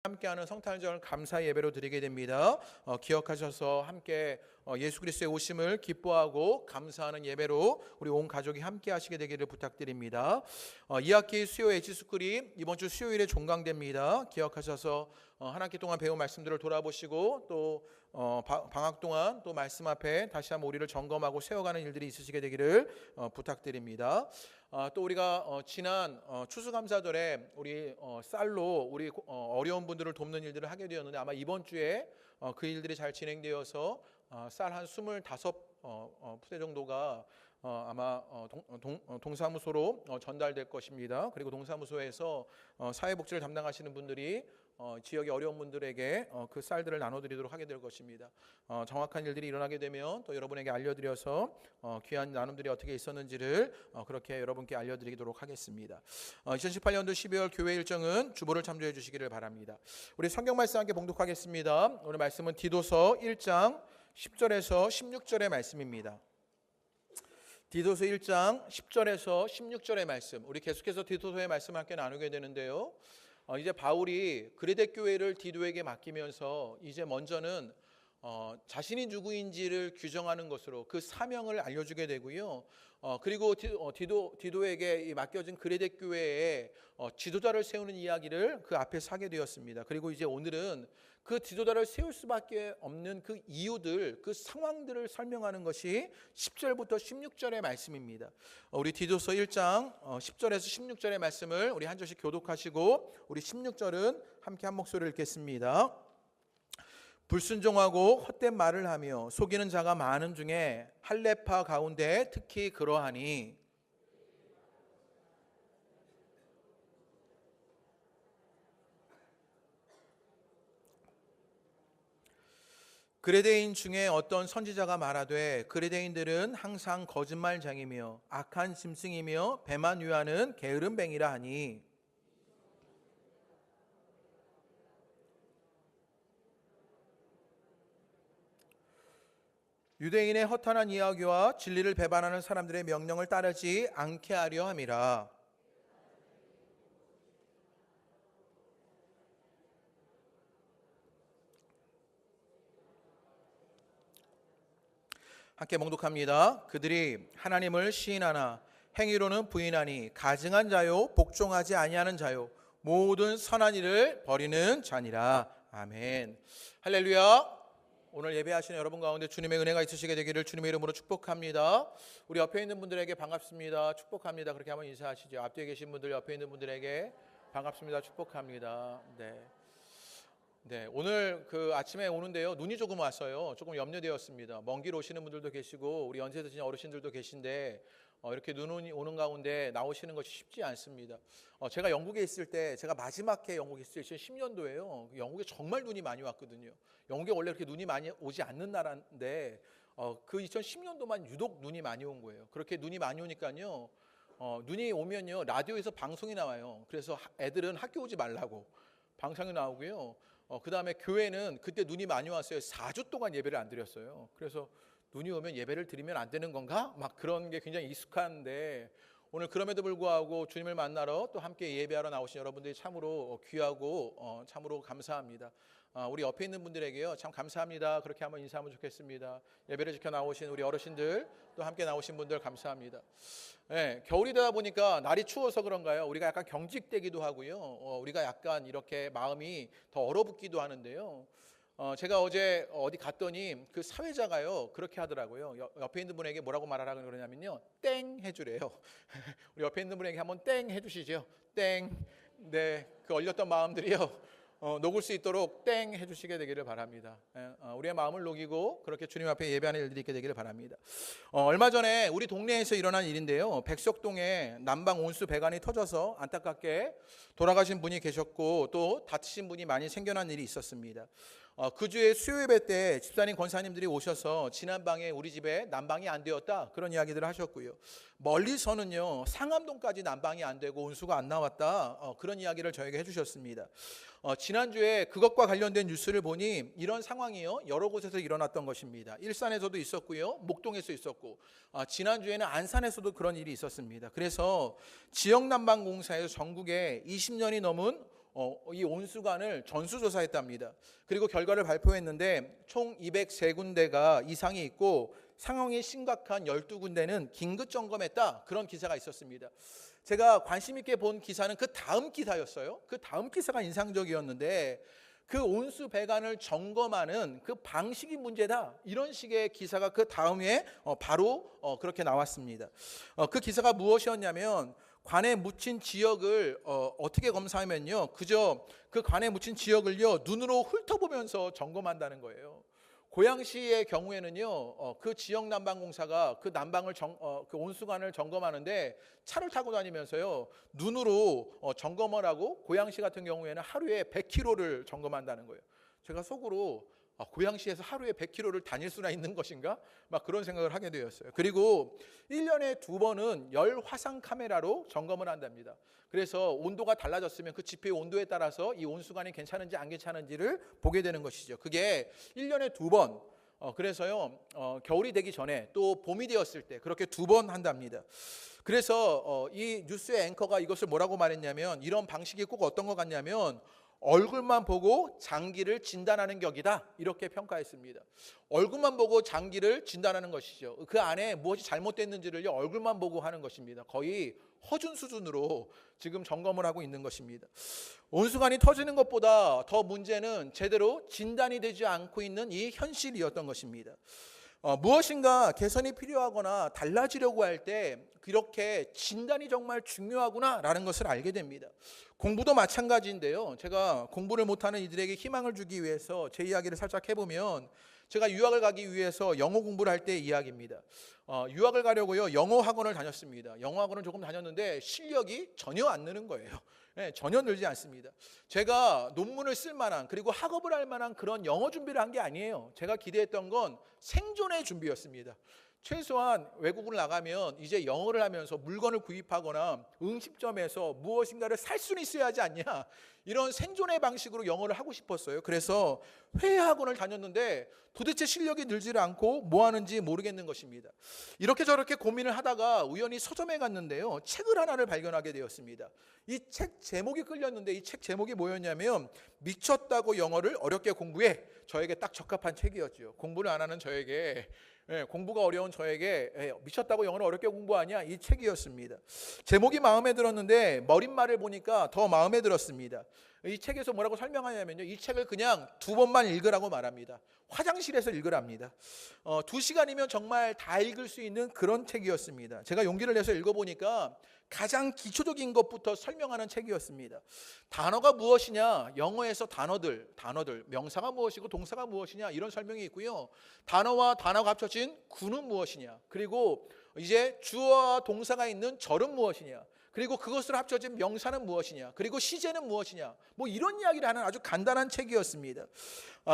함께하는 성탄절 감사 예배로 드리게 됩니다. 기억하셔서 함께 예수 그리스도의 오심을 기뻐하고 감사하는 예배로 우리 온 가족이 함께 하시게 되기를 부탁드립니다. 2학기 수요 엣지스쿨이 이번 주 수요일에 종강됩니다. 기억하셔서 한 학기 동안 배운 말씀들을 돌아보시고 또 방학 동안 또 말씀 앞에 다시 한번 우리를 점검하고 세워가는 일들이 있으시게 되기를 부탁드립니다. 또 우리가 지난 추수감사절에 우리 쌀로 우리 어려운 분들을 돕는 일들을 하게 되었는데 아마 이번 주에 그 일들이 잘 진행되어서 쌀 한 25푸대 정도가 아마 동사무소로 전달될 것입니다. 그리고 동사무소에서 사회복지를 담당하시는 분들이 지역의 어려운 분들에게 그 쌀들을 나눠드리도록 하게 될 것입니다. 정확한 일들이 일어나게 되면 또 여러분에게 알려드려서 귀한 나눔들이 어떻게 있었는지를 그렇게 여러분께 알려드리도록 하겠습니다. 2018년도 12월 교회 일정은 주보를 참조해 주시기를 바랍니다. 우리 성경 말씀 함께 봉독하겠습니다. 오늘 말씀은 디도서 1장 10절에서 16절의 말씀입니다. 디도서 1장 10절에서 16절의 말씀, 우리 계속해서 디도서의 말씀 함께 나누게 되는데요. 이제 바울이 그레데 교회를 디도에게 맡기면서 이제 먼저는 자신이 누구인지를 규정하는 것으로 그 사명을 알려주게 되고요. 그리고 디도에게 맡겨진 그레데 교회에 지도자를 세우는 이야기를 그 앞에 하게 되었습니다. 그리고 이제 오늘은 그 지도자를 세울 수밖에 없는 그 이유들, 그 상황들을 설명하는 것이 10절부터 16절의 말씀입니다. 우리 디도서 1장 10절에서 16절의 말씀을 우리 한 절씩 교독하시고 우리 16절은 함께 한 목소리를 읽겠습니다. 불순종하고 헛된 말을 하며 속이는 자가 많은 중에 할례파 가운데 특히 그러하니 그레데인 중에 어떤 선지자가 말하되 그레데인들은 항상 거짓말장이며 악한 짐승이며 배만 위하는 게으름뱅이라 하니 유대인의 허탄한 이야기와 진리를 배반하는 사람들의 명령을 따르지 않게 하려 함이라. 함께 봉독합니다. 그들이 하나님을 시인하나 행위로는 부인하니 가증한 자요 복종하지 아니하는 자요 모든 선한 일을 버리는 자니라. 아멘. 할렐루야. 오늘 예배하시는 여러분 가운데 주님의 은혜가 있으시게 되기를 주님의 이름으로 축복합니다. 우리 옆에 있는 분들에게 반갑습니다. 축복합니다. 그렇게 한번 인사하시죠. 앞뒤에 계신 분들, 옆에 있는 분들에게 반갑습니다. 축복합니다. 네, 오늘 그 아침에 오는데요, 눈이 조금 왔어요. 조금 염려되었습니다. 먼 길 오시는 분들도 계시고 우리 연세 드신 어르신들도 계신데 이렇게 눈이 오는 가운데 나오시는 것이 쉽지 않습니다. 제가 영국에 있을 때, 제가 마지막에 영국에 있을 때 2010년도에요. 영국에 정말 눈이 많이 왔거든요. 영국에 원래 그렇게 눈이 많이 오지 않는 나라인데 그 2010년도만 유독 눈이 많이 온 거예요. 그렇게 눈이 많이 오니까요, 눈이 오면요 라디오에서 방송이 나와요. 그래서 애들은 학교 오지 말라고 방송이 나오고요. 그 다음에 교회는 그때 눈이 많이 왔어요. 4주 동안 예배를 안 드렸어요. 그래서 눈이 오면 예배를 드리면 안 되는 건가? 막 그런 게 굉장히 익숙한데 오늘 그럼에도 불구하고 주님을 만나러 또 함께 예배하러 나오신 여러분들이 참으로 귀하고 참으로 감사합니다. 우리 옆에 있는 분들에게요 참 감사합니다. 그렇게 한번 인사하면 좋겠습니다. 예배를 지켜 나오신 우리 어르신들 또 함께 나오신 분들 감사합니다. 네, 겨울이 되다 보니까 날이 추워서 그런가요? 우리가 약간 경직되기도 하고요. 우리가 약간 이렇게 마음이 더 얼어붙기도 하는데요. 제가 어제 어디 갔더니 그 사회자가요 그렇게 하더라고요. 옆에 있는 분에게 뭐라고 말하라고 그러냐면요, 땡 해주래요. 우리 옆에 있는 분에게 한번 땡 해주시죠. 땡. 네, 그 얼렸던 마음들이요 녹을 수 있도록 땡 해주시게 되기를 바랍니다. 우리의 마음을 녹이고 그렇게 주님 앞에 예배하는 일들이 있게 되기를 바랍니다. 얼마 전에 우리 동네에서 일어난 일인데요, 백석동에 난방 온수 배관이 터져서 안타깝게 돌아가신 분이 계셨고 또 다치신 분이 많이 생겨난 일이 있었습니다. 그 주에 수요 예배 때 집사님 권사님들이 오셔서 지난방에 우리 집에 난방이 안 되었다 그런 이야기들을 하셨고요, 멀리서는요 상암동까지 난방이 안 되고 온수가 안 나왔다 그런 이야기를 저에게 해주셨습니다. 지난주에 그것과 관련된 뉴스를 보니 이런 상황이요 여러 곳에서 일어났던 것입니다. 일산에서도 있었고요, 목동에서 있었고 지난주에는 안산에서도 그런 일이 있었습니다. 그래서 지역난방공사에서 전국에 20년이 넘은 이 온수관을 전수조사했답니다. 그리고 결과를 발표했는데 총 203군데가 이상이 있고 상황이 심각한 12군데는 긴급 점검했다. 그런 기사가 있었습니다. 제가 관심 있게 본 기사는 그 다음 기사였어요. 그 다음 기사가 인상적이었는데 그 온수 배관을 점검하는 그 방식이 문제다. 이런 식의 기사가 그 다음에 바로 그렇게 나왔습니다. 그 기사가 무엇이었냐면 관에 묻힌 지역을 어떻게 검사하면요, 그저 그 관에 묻힌 지역을요 눈으로 훑어보면서 점검한다는 거예요. 고양시의 경우에는요, 그 지역 난방공사가 그 난방을 그 온수관을 점검하는데 차를 타고 다니면서요 눈으로 점검을 하고, 고양시 같은 경우에는 하루에 100km를 점검한다는 거예요. 제가 속으로 고양시에서 하루에 100km를 다닐 수나 있는 것인가? 막 그런 생각을 하게 되었어요. 그리고 1년에 2번은 열 화상 카메라로 점검을 한답니다. 그래서 온도가 달라졌으면 그 지표의 온도에 따라서 이 온수관이 괜찮은지 안 괜찮은지를 보게 되는 것이죠. 그게 1년에 2번. 그래서요 겨울이 되기 전에 또 봄이 되었을 때 그렇게 2번 한답니다. 그래서 이 뉴스의 앵커가 이것을 뭐라고 말했냐면, 이런 방식이 꼭 어떤 것 같냐면 얼굴만 보고 장기를 진단하는 격이다, 이렇게 평가했습니다. 얼굴만 보고 장기를 진단하는 것이죠. 그 안에 무엇이 잘못됐는지를 얼굴만 보고 하는 것입니다. 거의 허준 수준으로 지금 점검을 하고 있는 것입니다. 온수관이 터지는 것보다 더 문제는 제대로 진단이 되지 않고 있는 이 현실이었던 것입니다. 무엇인가 개선이 필요하거나 달라지려고 할 때 그렇게 진단이 정말 중요하구나라는 것을 알게 됩니다. 공부도 마찬가지인데요. 제가 공부를 못하는 이들에게 희망을 주기 위해서 제 이야기를 살짝 해보면, 제가 유학을 가기 위해서 영어 공부를 할 때의 이야기입니다. 유학을 가려고요 영어 학원을 다녔습니다. 영어 학원을 조금 다녔는데 실력이 전혀 안 느는 거예요. 네, 전혀 늘지 않습니다. 제가 논문을 쓸 만한, 그리고 학업을 할 만한 그런 영어 준비를 한 게 아니에요. 제가 기대했던 건 생존의 준비였습니다. 최소한 외국을 나가면 이제 영어를 하면서 물건을 구입하거나 음식점에서 무엇인가를 살 수는 있어야 하지 않냐, 이런 생존의 방식으로 영어를 하고 싶었어요. 그래서 회화학원을 다녔는데 도대체 실력이 늘지를 않고 뭐 하는지 모르겠는 것입니다. 이렇게 저렇게 고민을 하다가 우연히 서점에 갔는데요 책을 하나를 발견하게 되었습니다. 이 책 제목이 끌렸는데 이 책 제목이 뭐였냐면 미쳤다고 영어를 어렵게 공부해. 저에게 딱 적합한 책이었죠. 공부를 안 하는 저에게, 공부가 어려운 저에게 미쳤다고 영어를 어렵게 공부하냐, 이 책이었습니다. 제목이 마음에 들었는데 머릿말을 보니까 더 마음에 들었습니다. 이 책에서 뭐라고 설명하냐면요, 이 책을 그냥 2번만 읽으라고 말합니다. 화장실에서 읽으랍니다. 2시간이면 정말 다 읽을 수 있는 그런 책이었습니다. 제가 용기를 내서 읽어보니까 가장 기초적인 것부터 설명하는 책이었습니다. 단어가 무엇이냐, 영어에서 단어들, 명사가 무엇이고 동사가 무엇이냐, 이런 설명이 있고요. 단어와 단어가 합쳐진 구는 무엇이냐, 그리고 이제 주어와 동사가 있는 절은 무엇이냐, 그리고 그것으로 합쳐진 명사는 무엇이냐, 그리고 시제는 무엇이냐, 뭐 이런 이야기를 하는 아주 간단한 책이었습니다.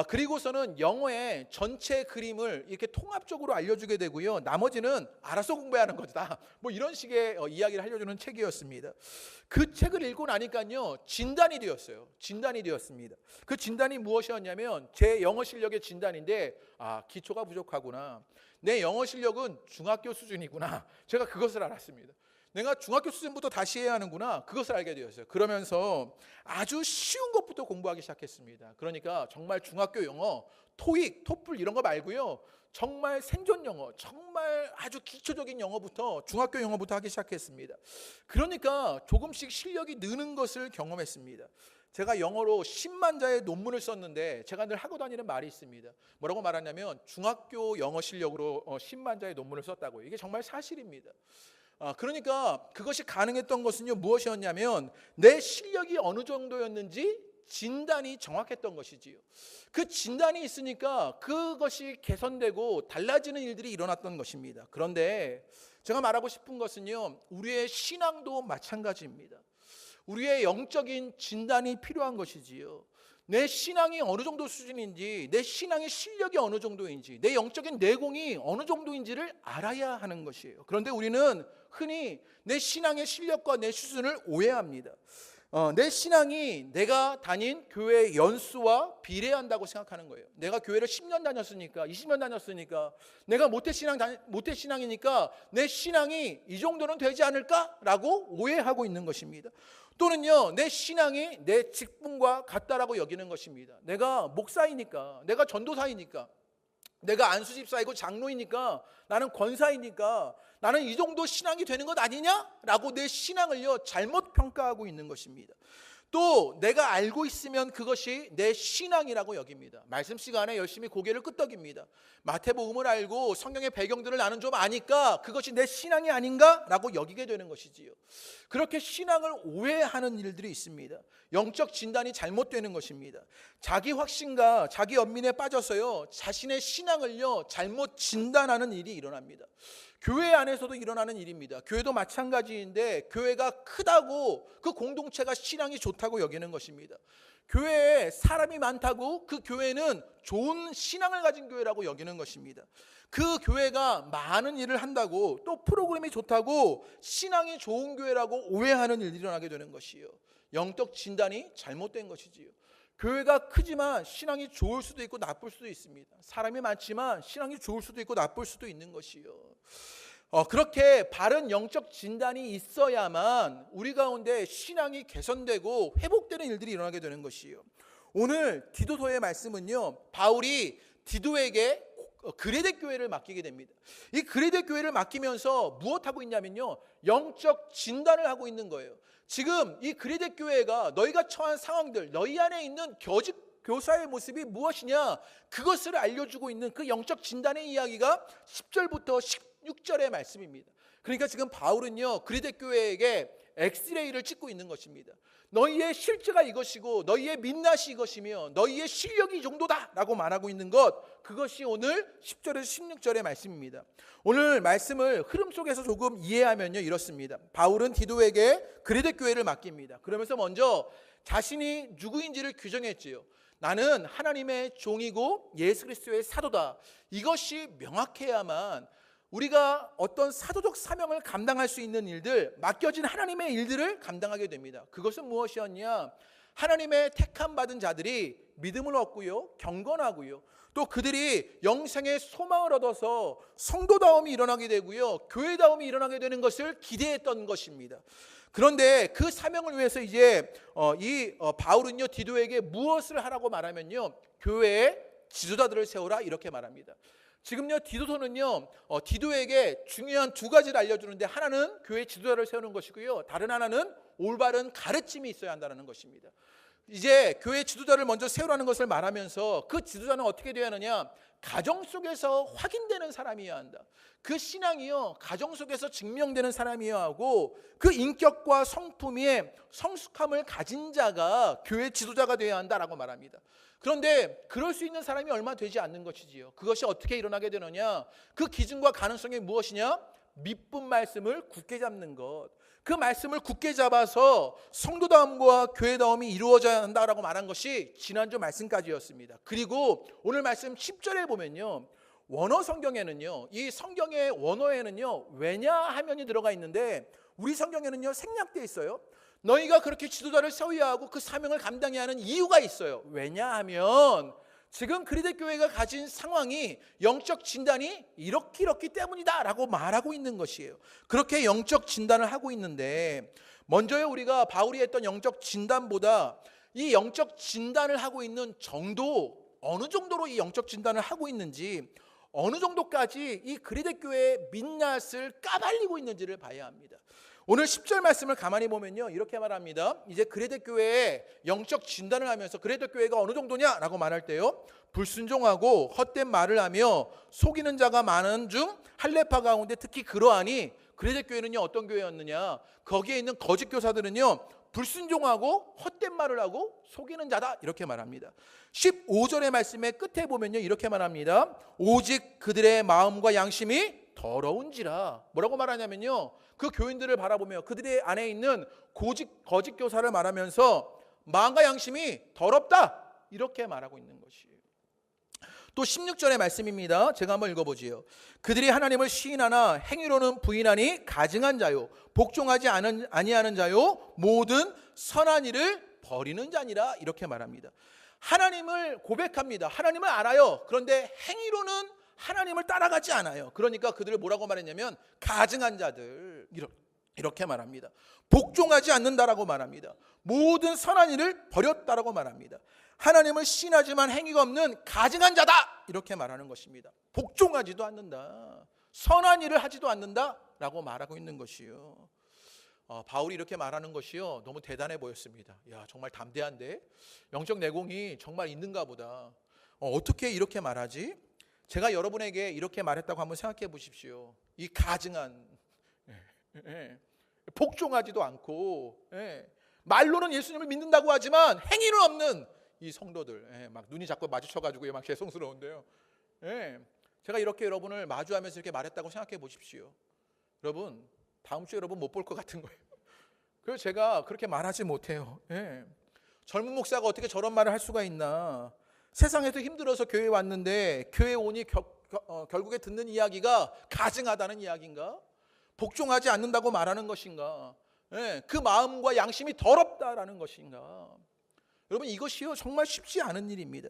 그리고서는 영어의 전체 그림을 이렇게 통합적으로 알려주게 되고요, 나머지는 알아서 공부하는 거다, 뭐 이런 식의 이야기를 알려주는 책이었습니다. 그 책을 읽고 나니까요 진단이 되었습니다. 그 진단이 무엇이었냐면, 제 영어 실력의 진단인데, 기초가 부족하구나, 내 영어 실력은 중학교 수준이구나, 제가 그것을 알았습니다. 내가 중학교 수준부터 다시 해야 하는구나, 그것을 알게 되었어요. 그러면서 아주 쉬운 것부터 공부하기 시작했습니다. 그러니까 정말 중학교 영어, 토익, 토플 이런 거 말고요, 정말 생존 영어, 정말 아주 기초적인 영어부터, 중학교 영어부터 하기 시작했습니다. 그러니까 조금씩 실력이 느는 것을 경험했습니다. 제가 영어로 10만 자의 논문을 썼는데 제가 늘 하고 다니는 말이 있습니다. 뭐라고 말하냐면 중학교 영어 실력으로 10만 자의 논문을 썼다고요. 이게 정말 사실입니다. 그러니까 그것이 가능했던 것은요 무엇이었냐면, 내 실력이 어느 정도였는지 진단이 정확했던 것이지요. 그 진단이 있으니까 그것이 개선되고 달라지는 일들이 일어났던 것입니다. 그런데 제가 말하고 싶은 것은요, 우리의 신앙도 마찬가지입니다. 우리의 영적인 진단이 필요한 것이지요. 내 신앙이 어느 정도 수준인지, 내 신앙의 실력이 어느 정도인지, 내 영적인 내공이 어느 정도인지를 알아야 하는 것이에요. 그런데 우리는 흔히 내 신앙의 실력과 내 수준을 오해합니다. 내 신앙이 내가 다닌 교회 연수와 비례한다고 생각하는 거예요. 내가 교회를 10년 다녔으니까, 20년 다녔으니까, 내가 모태신앙이니까 내 신앙이 이 정도는 되지 않을까라고 오해하고 있는 것입니다. 또는요, 내 신앙이 내 직분과 같다라고 여기는 것입니다. 내가 목사이니까, 내가 전도사이니까, 내가 안수집사이고 장로이니까, 나는 권사이니까 나는 이 정도 신앙이 되는 것 아니냐라고 내 신앙을요 잘못 평가하고 있는 것입니다. 또 내가 알고 있으면 그것이 내 신앙이라고 여깁니다. 말씀 시간에 열심히 고개를 끄덕입니다. 마태복음을 알고 성경의 배경들을 나는 좀 아니까 그것이 내 신앙이 아닌가라고 여기게 되는 것이지요. 그렇게 신앙을 오해하는 일들이 있습니다. 영적 진단이 잘못되는 것입니다. 자기 확신과 자기 연민에 빠져서요 자신의 신앙을요 잘못 진단하는 일이 일어납니다. 교회 안에서도 일어나는 일입니다. 교회도 마찬가지인데 교회가 크다고 그 공동체가 신앙이 좋다고 여기는 것입니다. 교회에 사람이 많다고 그 교회는 좋은 신앙을 가진 교회라고 여기는 것입니다. 그 교회가 많은 일을 한다고 또 프로그램이 좋다고 신앙이 좋은 교회라고 오해하는 일이 일어나게 되는 것이요. 영적 진단이 잘못된 것이지요. 교회가 크지만 신앙이 좋을 수도 있고 나쁠 수도 있습니다. 사람이 많지만 신앙이 좋을 수도 있고 나쁠 수도 있는 것이요. 그렇게 바른 영적 진단이 있어야만 우리 가운데 신앙이 개선되고 회복되는 일들이 일어나게 되는 것이요. 오늘 디도서의 말씀은요, 바울이 디도에게 그레데 교회를 맡기게 됩니다. 이 그레데 교회를 맡기면서 무엇하고 있냐면요, 영적 진단을 하고 있는 거예요. 지금 이 그레데 교회가 너희가 처한 상황들, 너희 안에 있는 거짓 교사의 모습이 무엇이냐, 그것을 알려주고 있는 그 영적 진단의 이야기가 10절부터 16절의 말씀입니다. 그러니까 지금 바울은요 그레데 교회에게 엑스레이를 찍고 있는 것입니다. 너희의 실제가 이것이고 너희의 민낯이 이것이며 너희의 실력이 이 정도다라고 말하고 있는 것, 그것이 오늘 10절에서 16절의 말씀입니다. 오늘 말씀을 흐름 속에서 조금 이해하면요 이렇습니다. 바울은 디도에게 그레데 교회를 맡깁니다. 그러면서 먼저 자신이 누구인지를 규정했지요. 나는 하나님의 종이고 예수 그리스도의 사도다. 이것이 명확해야만 우리가 어떤 사도적 사명을 감당할 수 있는 일들, 맡겨진 하나님의 일들을 감당하게 됩니다. 그것은 무엇이었냐? 하나님의 택함 받은 자들이 믿음을 얻고요, 경건하고요, 또 그들이 영생의 소망을 얻어서 성도다움이 일어나게 되고요, 교회다움이 일어나게 되는 것을 기대했던 것입니다. 그런데 그 사명을 위해서 이제 바울은요 디도에게 무엇을 하라고 말하면요, 교회에 지도자들을 세우라 이렇게 말합니다. 지금요 디도서는요 디도에게 중요한 두 가지를 알려주는데, 하나는 교회 지도자를 세우는 것이고요, 다른 하나는 올바른 가르침이 있어야 한다는 것입니다. 이제 교회 지도자를 먼저 세우라는 것을 말하면서 그 지도자는 어떻게 되어야 하느냐, 가정 속에서 확인되는 사람이어야 한다. 그 신앙이요 가정 속에서 증명되는 사람이어야 하고, 그 인격과 성품의 성숙함을 가진 자가 교회 지도자가 되어야 한다라고 말합니다. 그런데 그럴 수 있는 사람이 얼마 되지 않는 것이지요. 그것이 어떻게 일어나게 되느냐, 그 기준과 가능성이 무엇이냐, 믿음 말씀을 굳게 잡는 것. 그 말씀을 굳게 잡아서 성도다움과 교회다움이 이루어져야 한다라고 말한 것이 지난주 말씀까지였습니다. 그리고 오늘 말씀 10절에 보면요, 원어 성경에는요, 이 성경의 원어에는요 왜냐하면이 들어가 있는데 우리 성경에는요 생략되어 있어요. 너희가 그렇게 지도자를 세워야 하고 그 사명을 감당해야 하는 이유가 있어요. 왜냐하면 지금 그레데 교회가 가진 상황이 영적 진단이 이렇기 때문이다 라고 말하고 있는 것이에요. 그렇게 영적 진단을 하고 있는데, 먼저요 우리가 바울이 했던 영적 진단보다 이 영적 진단을 하고 있는 정도, 어느 정도로 이 영적 진단을 하고 있는지, 어느 정도까지 이 그레데 교회의 민낯을 까발리고 있는지를 봐야 합니다. 오늘 10절 말씀을 가만히 보면요 이렇게 말합니다. 이제 그레데 교회의 영적 진단을 하면서 그레데 교회가 어느 정도냐라고 말할 때요, 불순종하고 헛된 말을 하며 속이는 자가 많은 중 할례파 가운데 특히 그러하니, 그레데 교회는요 어떤 교회였느냐, 거기에 있는 거짓 교사들은요 불순종하고 헛된 말을 하고 속이는 자다 이렇게 말합니다. 15절의 말씀의 끝에 보면요 이렇게 말합니다. 오직 그들의 마음과 양심이 더러운지라. 뭐라고 말하냐면요, 그 교인들을 바라보며 그들의 안에 있는 거짓 교사를 말하면서 마음과 양심이 더럽다 이렇게 말하고 있는 것이에요. 또 16절의 말씀입니다. 제가 한번 읽어보지요. 그들이 하나님을 시인하나 행위로는 부인하니 가증한 자요 복종하지 아니하는 자요 모든 선한 일을 버리는 자니라. 이렇게 말합니다. 하나님을 고백합니다. 하나님을 알아요. 그런데 행위로는 하나님을 따라가지 않아요. 그러니까 그들을 뭐라고 말했냐면 가증한 자들, 이렇게 말합니다. 복종하지 않는다라고 말합니다. 모든 선한 일을 버렸다라고 말합니다. 하나님을 신하지만 행위가 없는 가증한 자다, 이렇게 말하는 것입니다. 복종하지도 않는다, 선한 일을 하지도 않는다라고 말하고 있는 것이요. 바울이 이렇게 말하는 것이요 너무 대단해 보였습니다. 야, 정말 담대한데, 영적 내공이 정말 있는가 보다. 어떻게 이렇게 말하지? 제가 여러분에게 이렇게 말했다고 한번 생각해 보십시오. 이 가증한, 복종하지도 않고, 말로는 예수님을 믿는다고 하지만 행위는 없는 이 성도들, 막 눈이 자꾸 마주쳐가지고 막 죄송스러운데요. 제가 이렇게 여러분을 마주하면서 이렇게 말했다고 생각해 보십시오. 여러분, 다음 주에 여러분 못 볼 것 같은 거예요. 그래서 제가 그렇게 말하지 못해요. 젊은 목사가 어떻게 저런 말을 할 수가 있나. 세상에서 힘들어서 교회에 왔는데 교회에 오니 결국에 듣는 이야기가 가증하다는 이야기인가? 복종하지 않는다고 말하는 것인가? 그 마음과 양심이 더럽다라는 것인가? 여러분, 이것이요 정말 쉽지 않은 일입니다.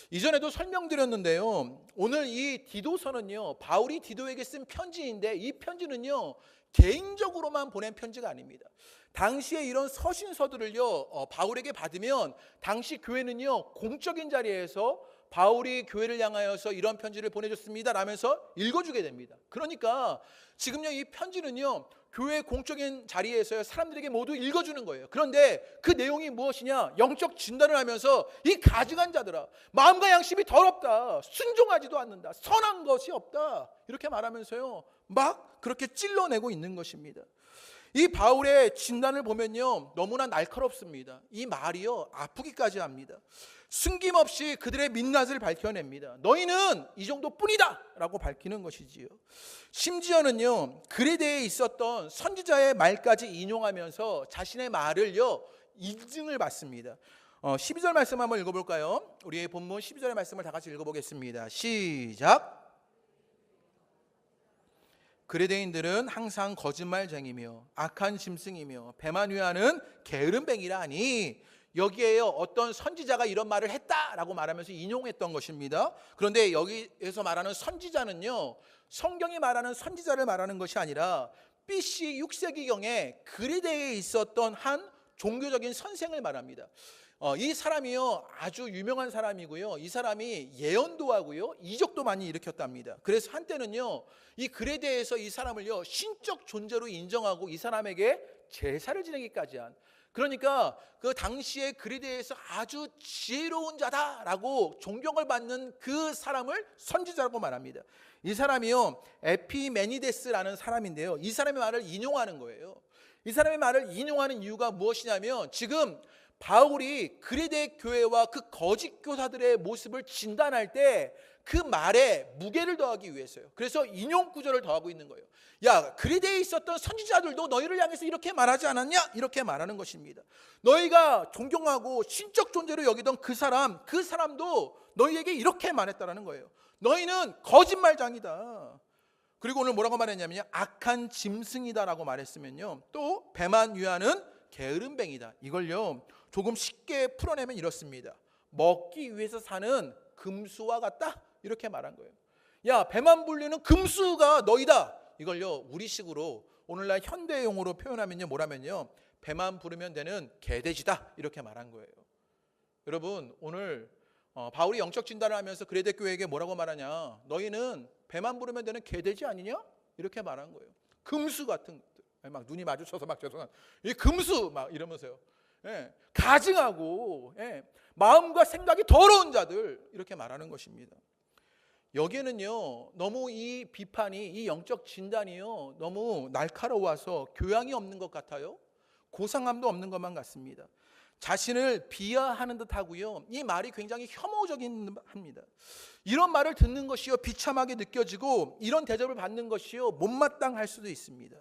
이전에도 설명드렸는데요, 오늘 이 디도서는요 바울이 디도에게 쓴 편지인데, 이 편지는요 개인적으로만 보낸 편지가 아닙니다. 당시에 이런 서신서들을요 바울에게 받으면 당시 교회는요 공적인 자리에서 바울이 교회를 향하여서 이런 편지를 보내줬습니다 라면서 읽어주게 됩니다. 그러니까 지금요 이 편지는요 교회 공적인 자리에서 사람들에게 모두 읽어주는 거예요. 그런데 그 내용이 무엇이냐? 영적 진단을 하면서 이 가증한 자들아, 마음과 양심이 더럽다, 순종하지도 않는다, 선한 것이 없다, 이렇게 말하면서요 막 그렇게 찔러내고 있는 것입니다. 이 바울의 진단을 보면요 너무나 날카롭습니다. 이 말이요 아프기까지 합니다. 숨김없이 그들의 민낯을 밝혀냅니다. 너희는 이 정도뿐이다 라고 밝히는 것이지요. 심지어는요 그레데에 있었던 선지자의 말까지 인용하면서 자신의 말을요 인증을 받습니다. 12절 말씀 한번 읽어볼까요? 우리의 본문 12절의 말씀을 다 같이 읽어보겠습니다. 시작. 그레데인들은 항상 거짓말쟁이며 악한 짐승이며 배만 위하는 게으름뱅이라 하니, 여기에요 어떤 선지자가 이런 말을 했다라고 말하면서 인용했던 것입니다. 그런데 여기에서 말하는 선지자는요 성경이 말하는 선지자를 말하는 것이 아니라 BC 6세기경에 그레데에 있었던 한 종교적인 선생을 말합니다. 이 사람이요 아주 유명한 사람이고요, 이 사람이 예언도 하고요 이적도 많이 일으켰답니다. 그래서 한때는요 이 그레데에서 이 사람을요 신적 존재로 인정하고 이 사람에게 제사를 지내기까지 한, 그러니까 그 당시에 그레데에서 아주 지혜로운 자다라고 존경을 받는 그 사람을 선지자라고 말합니다. 이 사람이요 에피메니데스라는 사람인데요, 이 사람의 말을 인용하는 거예요. 이 사람의 말을 인용하는 이유가 무엇이냐면, 지금 바울이 그레데 교회와 그 거짓 교사들의 모습을 진단할 때 그 말에 무게를 더하기 위해서요. 그래서 인용 구절을 더하고 있는 거예요. 야, 그레데에 있었던 선지자들도 너희를 향해서 이렇게 말하지 않았냐? 이렇게 말하는 것입니다. 너희가 존경하고 신적 존재로 여기던 그 사람도 너희에게 이렇게 말했다라는 거예요. 너희는 거짓말장이다. 그리고 오늘 뭐라고 말했냐면요, 악한 짐승이다라고 말했으면요, 또 배만 위하는 게으름뱅이다. 이걸요 조금 쉽게 풀어내면 이렇습니다. 먹기 위해서 사는 금수와 같다, 이렇게 말한 거예요. 야, 배만 불리는 금수가 너희다. 이걸요 우리식으로 오늘날 현대용어로 표현하면요 뭐라면요, 배만 부르면 되는 개돼지다, 이렇게 말한 거예요. 여러분, 오늘 바울이 영적 진단을 하면서 그레데 교회에게 뭐라고 말하냐? 너희는 배만 부르면 되는 개돼지 아니냐? 이렇게 말한 거예요. 금수 같은 것들, 막 눈이 마주쳐서 막 죄송한 이 금수 막 이러면서요, 가증하고 마음과 생각이 더러운 자들, 이렇게 말하는 것입니다. 여기에는요 너무 이 비판이, 이 영적 진단이요 너무 날카로워서 교양이 없는 것 같아요. 고상함도 없는 것만 같습니다. 자신을 비하하는 듯 하고요, 이 말이 굉장히 혐오적인 합니다. 이런 말을 듣는 것이요 비참하게 느껴지고, 이런 대접을 받는 것이요 못마땅할 수도 있습니다.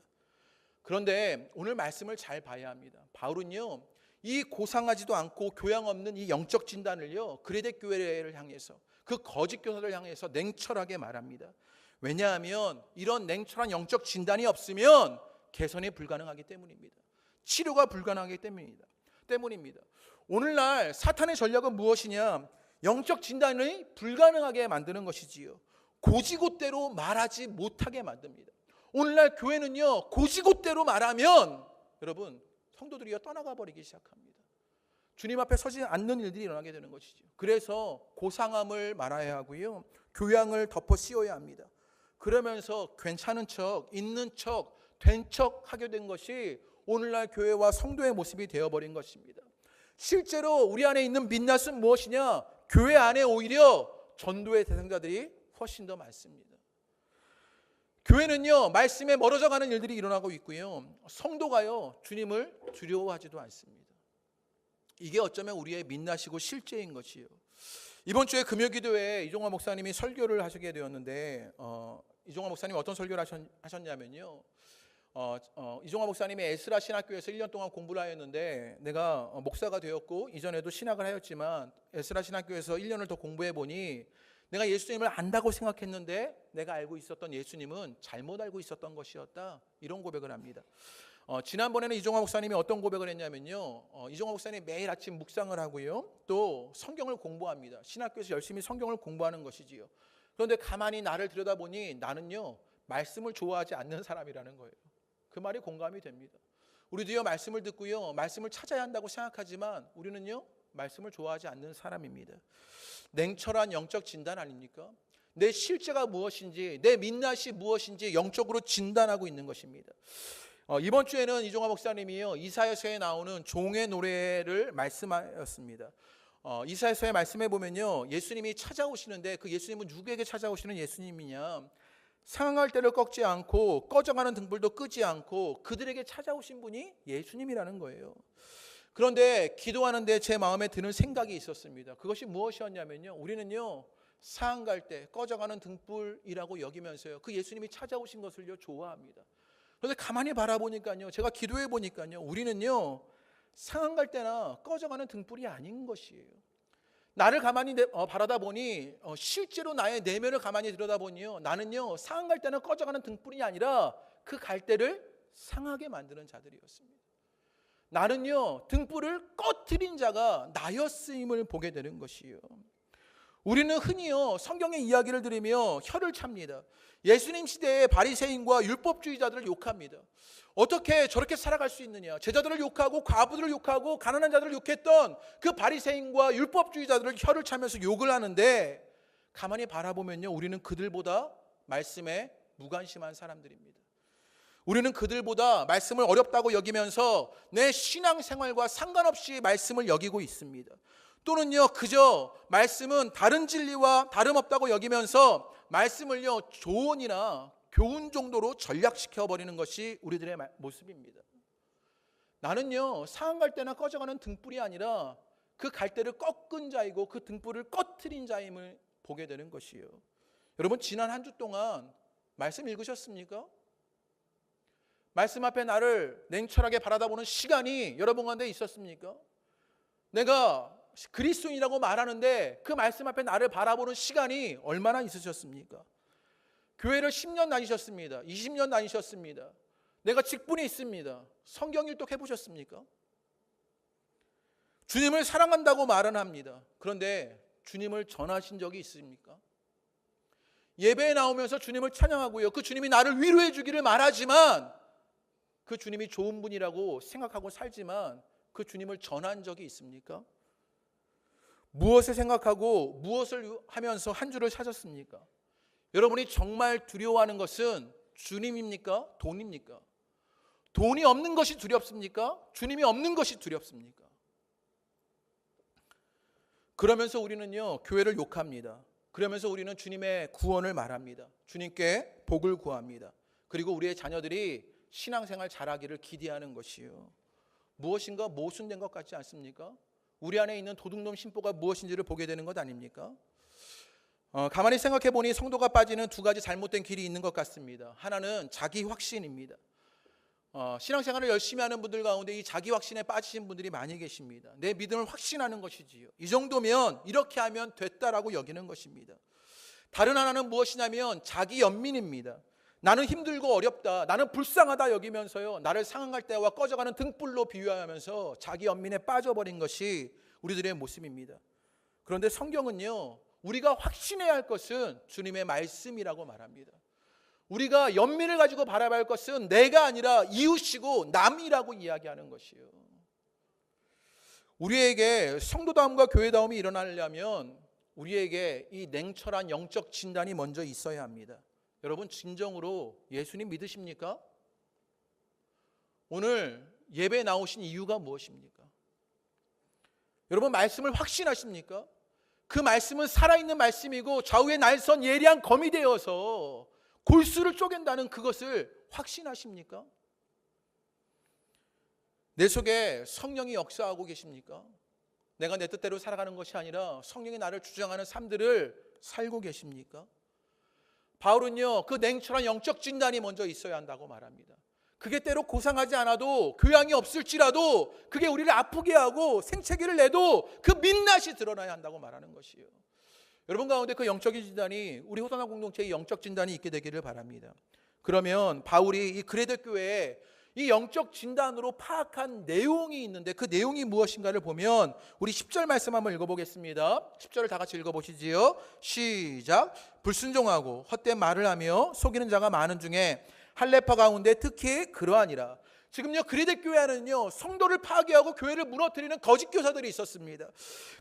그런데 오늘 말씀을 잘 봐야 합니다. 바울은요 이 고상하지도 않고 교양 없는 이 영적 진단을요, 그레데 교회를 향해서, 그 거짓 교사를 향해서 냉철하게 말합니다. 왜냐하면 이런 냉철한 영적 진단이 없으면 개선이 불가능하기 때문입니다. 치료가 불가능하기 때문입니다. 오늘날 사탄의 전략은 무엇이냐? 영적 진단을 불가능하게 만드는 것이지요. 고지곳대로 말하지 못하게 만듭니다. 오늘날 교회는요, 고지곳대로 말하면 여러분, 성도들이 떠나가 버리기 시작합니다. 주님 앞에 서지 않는 일들이 일어나게 되는 것이죠. 그래서 고상함을 말아야 하고요, 교양을 덮어 씌워야 합니다. 그러면서 괜찮은 척, 있는 척, 된 척 하게 된 것이 오늘날 교회와 성도의 모습이 되어버린 것입니다. 실제로 우리 안에 있는 민낯은 무엇이냐? 교회 안에 오히려 전도의 대상자들이 훨씬 더 많습니다. 교회는요, 말씀에 멀어져 가는 일들이 일어나고 있고요, 성도가요, 주님을 두려워하지도 않습니다. 이게 어쩌면 우리의 민낯이고 실제인 것이요. 이번 주에 금요기도회에 이종화 목사님이 설교를 하시게 되었는데, 이종화 목사님이 어떤 설교를 하셨냐면요, 이종화 목사님이 에스라 신학교에서 1년 동안 공부를 하였는데, 내가 목사가 되었고 이전에도 신학을 하였지만 에스라 신학교에서 1년을 더 공부해 보니 내가 예수님을 안다고 생각했는데 내가 알고 있었던 예수님은 잘못 알고 있었던 것이었다, 이런 고백을 합니다. 지난번에는 이종화 목사님이 어떤 고백을 했냐면요, 이종화 목사님이 매일 아침 묵상을 하고요, 또 성경을 공부합니다. 신학교에서 열심히 성경을 공부하는 것이지요. 그런데 가만히 나를 들여다보니 나는요, 말씀을 좋아하지 않는 사람이라는 거예요. 그 말이 공감이 됩니다. 우리도요, 말씀을 듣고요, 말씀을 찾아야 한다고 생각하지만 우리는요, 말씀을 좋아하지 않는 사람입니다. 냉철한 영적 진단 아닙니까? 내 실제가 무엇인지, 내 민낯이 무엇인지 영적으로 진단하고 있는 것입니다. 이번 주에는 이종화 목사님이요, 이사야서에 나오는 종의 노래를 말씀하였습니다. 이사야서의 말씀에 보면요, 예수님이 찾아오시는데 그 예수님은 누구에게 찾아오시는 예수님이냐? 상할 때를 꺾지 않고 꺼져가는 등불도 끄지 않고 그들에게 찾아오신 분이 예수님이라는 거예요. 그런데 기도하는데 제 마음에 드는 생각이 있었습니다. 그것이 무엇이었냐면요, 우리는요, 상할 때 꺼져가는 등불이라고 여기면서요, 그 예수님이 찾아오신 것을요, 좋아합니다. 그런데 가만히 바라보니까요, 제가 기도해 보니까요, 우리는요, 상할 때나 꺼져가는 등불이 아닌 것이에요. 나를 가만히 바라다 보니, 실제로 나의 내면을 가만히 들여다보니요, 나는요, 상할 때는 꺼져가는 등불이 아니라 그 갈대를 상하게 만드는 자들이었습니다. 나는요, 등불을 꺼트린 자가 나였음을 보게 되는 것이요. 우리는 흔히요, 성경의 이야기를 들으며 혀를 찹니다. 예수님 시대의 바리새인과 율법주의자들을 욕합니다. 어떻게 저렇게 살아갈 수 있느냐? 제자들을 욕하고 과부들을 욕하고 가난한 자들을 욕했던 그 바리새인과 율법주의자들을 혀를 차면서 욕을 하는데, 가만히 바라보면요, 우리는 그들보다 말씀에 무관심한 사람들입니다. 우리는 그들보다 말씀을 어렵다고 여기면서 내 신앙생활과 상관없이 말씀을 여기고 있습니다. 또는요, 그저 말씀은 다른 진리와 다름없다고 여기면서 말씀을요, 조언이나 교훈 정도로 전략시켜버리는 것이 우리들의 모습입니다. 나는요, 상할 때나 꺼져가는 등불이 아니라 그 갈대를 꺾은 자이고 그 등불을 꺼트린 자임을 보게 되는 것이에요. 여러분, 지난 한 주 동안 말씀 읽으셨습니까? 말씀 앞에 나를 냉철하게 바라다보는 시간이 여러분 가운데 있었습니까? 내가 그리스도인이라고 말하는데 그 말씀 앞에 나를 바라보는 시간이 얼마나 있으셨습니까? 교회를 10년 다니셨습니다. 20년 다니셨습니다. 내가 직분이 있습니다. 성경 일독 해보셨습니까? 주님을 사랑한다고 말은 합니다. 그런데 주님을 전하신 적이 있습니까? 예배에 나오면서 주님을 찬양하고요, 그 주님이 나를 위로해 주기를 말하지만, 그 주님이 좋은 분이라고 생각하고 살지만 그 주님을 전한 적이 있습니까? 무엇을 생각하고 무엇을 하면서 한 주를 사셨습니까? 여러분이 정말 두려워하는 것은 주님입니까? 돈입니까? 돈이 없는 것이 두렵습니까? 주님이 없는 것이 두렵습니까? 그러면서 우리는요, 교회를 욕합니다. 그러면서 우리는 주님의 구원을 말합니다. 주님께 복을 구합니다. 그리고 우리의 자녀들이 신앙생활 잘하기를 기대하는 것이요, 무엇인가 모순된 것 같지 않습니까? 우리 안에 있는 도둑놈 심보가 무엇인지를 보게 되는 것 아닙니까? 가만히 생각해 보니 성도가 빠지는 두 가지 잘못된 길이 있는 것 같습니다. 하나는 자기 확신입니다. 신앙생활을 열심히 하는 분들 가운데 이 자기 확신에 빠지신 분들이 많이 계십니다. 내 믿음을 확신하는 것이지요. 이 정도면 이렇게 하면 됐다라고 여기는 것입니다. 다른 하나는 무엇이냐면 자기 연민입니다. 나는 힘들고 어렵다, 나는 불쌍하다 여기면서요, 나를 상응할 때와 꺼져가는 등불로 비유하면서 자기 연민에 빠져버린 것이 우리들의 모습입니다. 그런데 성경은요, 우리가 확신해야 할 것은 주님의 말씀이라고 말합니다. 우리가 연민을 가지고 바라봐야 할 것은 내가 아니라 이웃이고 남이라고 이야기하는 것이에요. 우리에게 성도다움과 교회다움이 일어나려면 우리에게 이 냉철한 영적 진단이 먼저 있어야 합니다. 여러분, 진정으로 예수님 믿으십니까? 오늘 예배 나오신 이유가 무엇입니까? 여러분, 말씀을 확신하십니까? 그 말씀은 살아있는 말씀이고 좌우에 날선 예리한 검이 되어서 골수를 쪼갠다는 그것을 확신하십니까? 내 속에 성령이 역사하고 계십니까? 내가 내 뜻대로 살아가는 것이 아니라 성령이 나를 주장하는 삶들을 살고 계십니까? 바울은요, 그 냉철한 영적 진단이 먼저 있어야 한다고 말합니다. 그게 때로 고상하지 않아도, 교양이 없을지라도 그게 우리를 아프게 하고 생채기를 내도 그 민낯이 드러나야 한다고 말하는 것이에요. 여러분 가운데 그 영적인 진단이, 우리 호산나 공동체의 영적 진단이 있게 되기를 바랍니다. 그러면 바울이 이 그레데 교회에 이 영적 진단으로 파악한 내용이 있는데 그 내용이 무엇인가를 보면 우리 10절 말씀 한번 읽어보겠습니다. 10절을 다 같이 읽어보시지요. 시작. 불순종하고 헛된 말을 하며 속이는 자가 많은 중에 할례파 가운데 특히 그러하니라. 지금요, 그레데 교회에는요, 성도를 파괴하고 교회를 무너뜨리는 거짓 교사들이 있었습니다.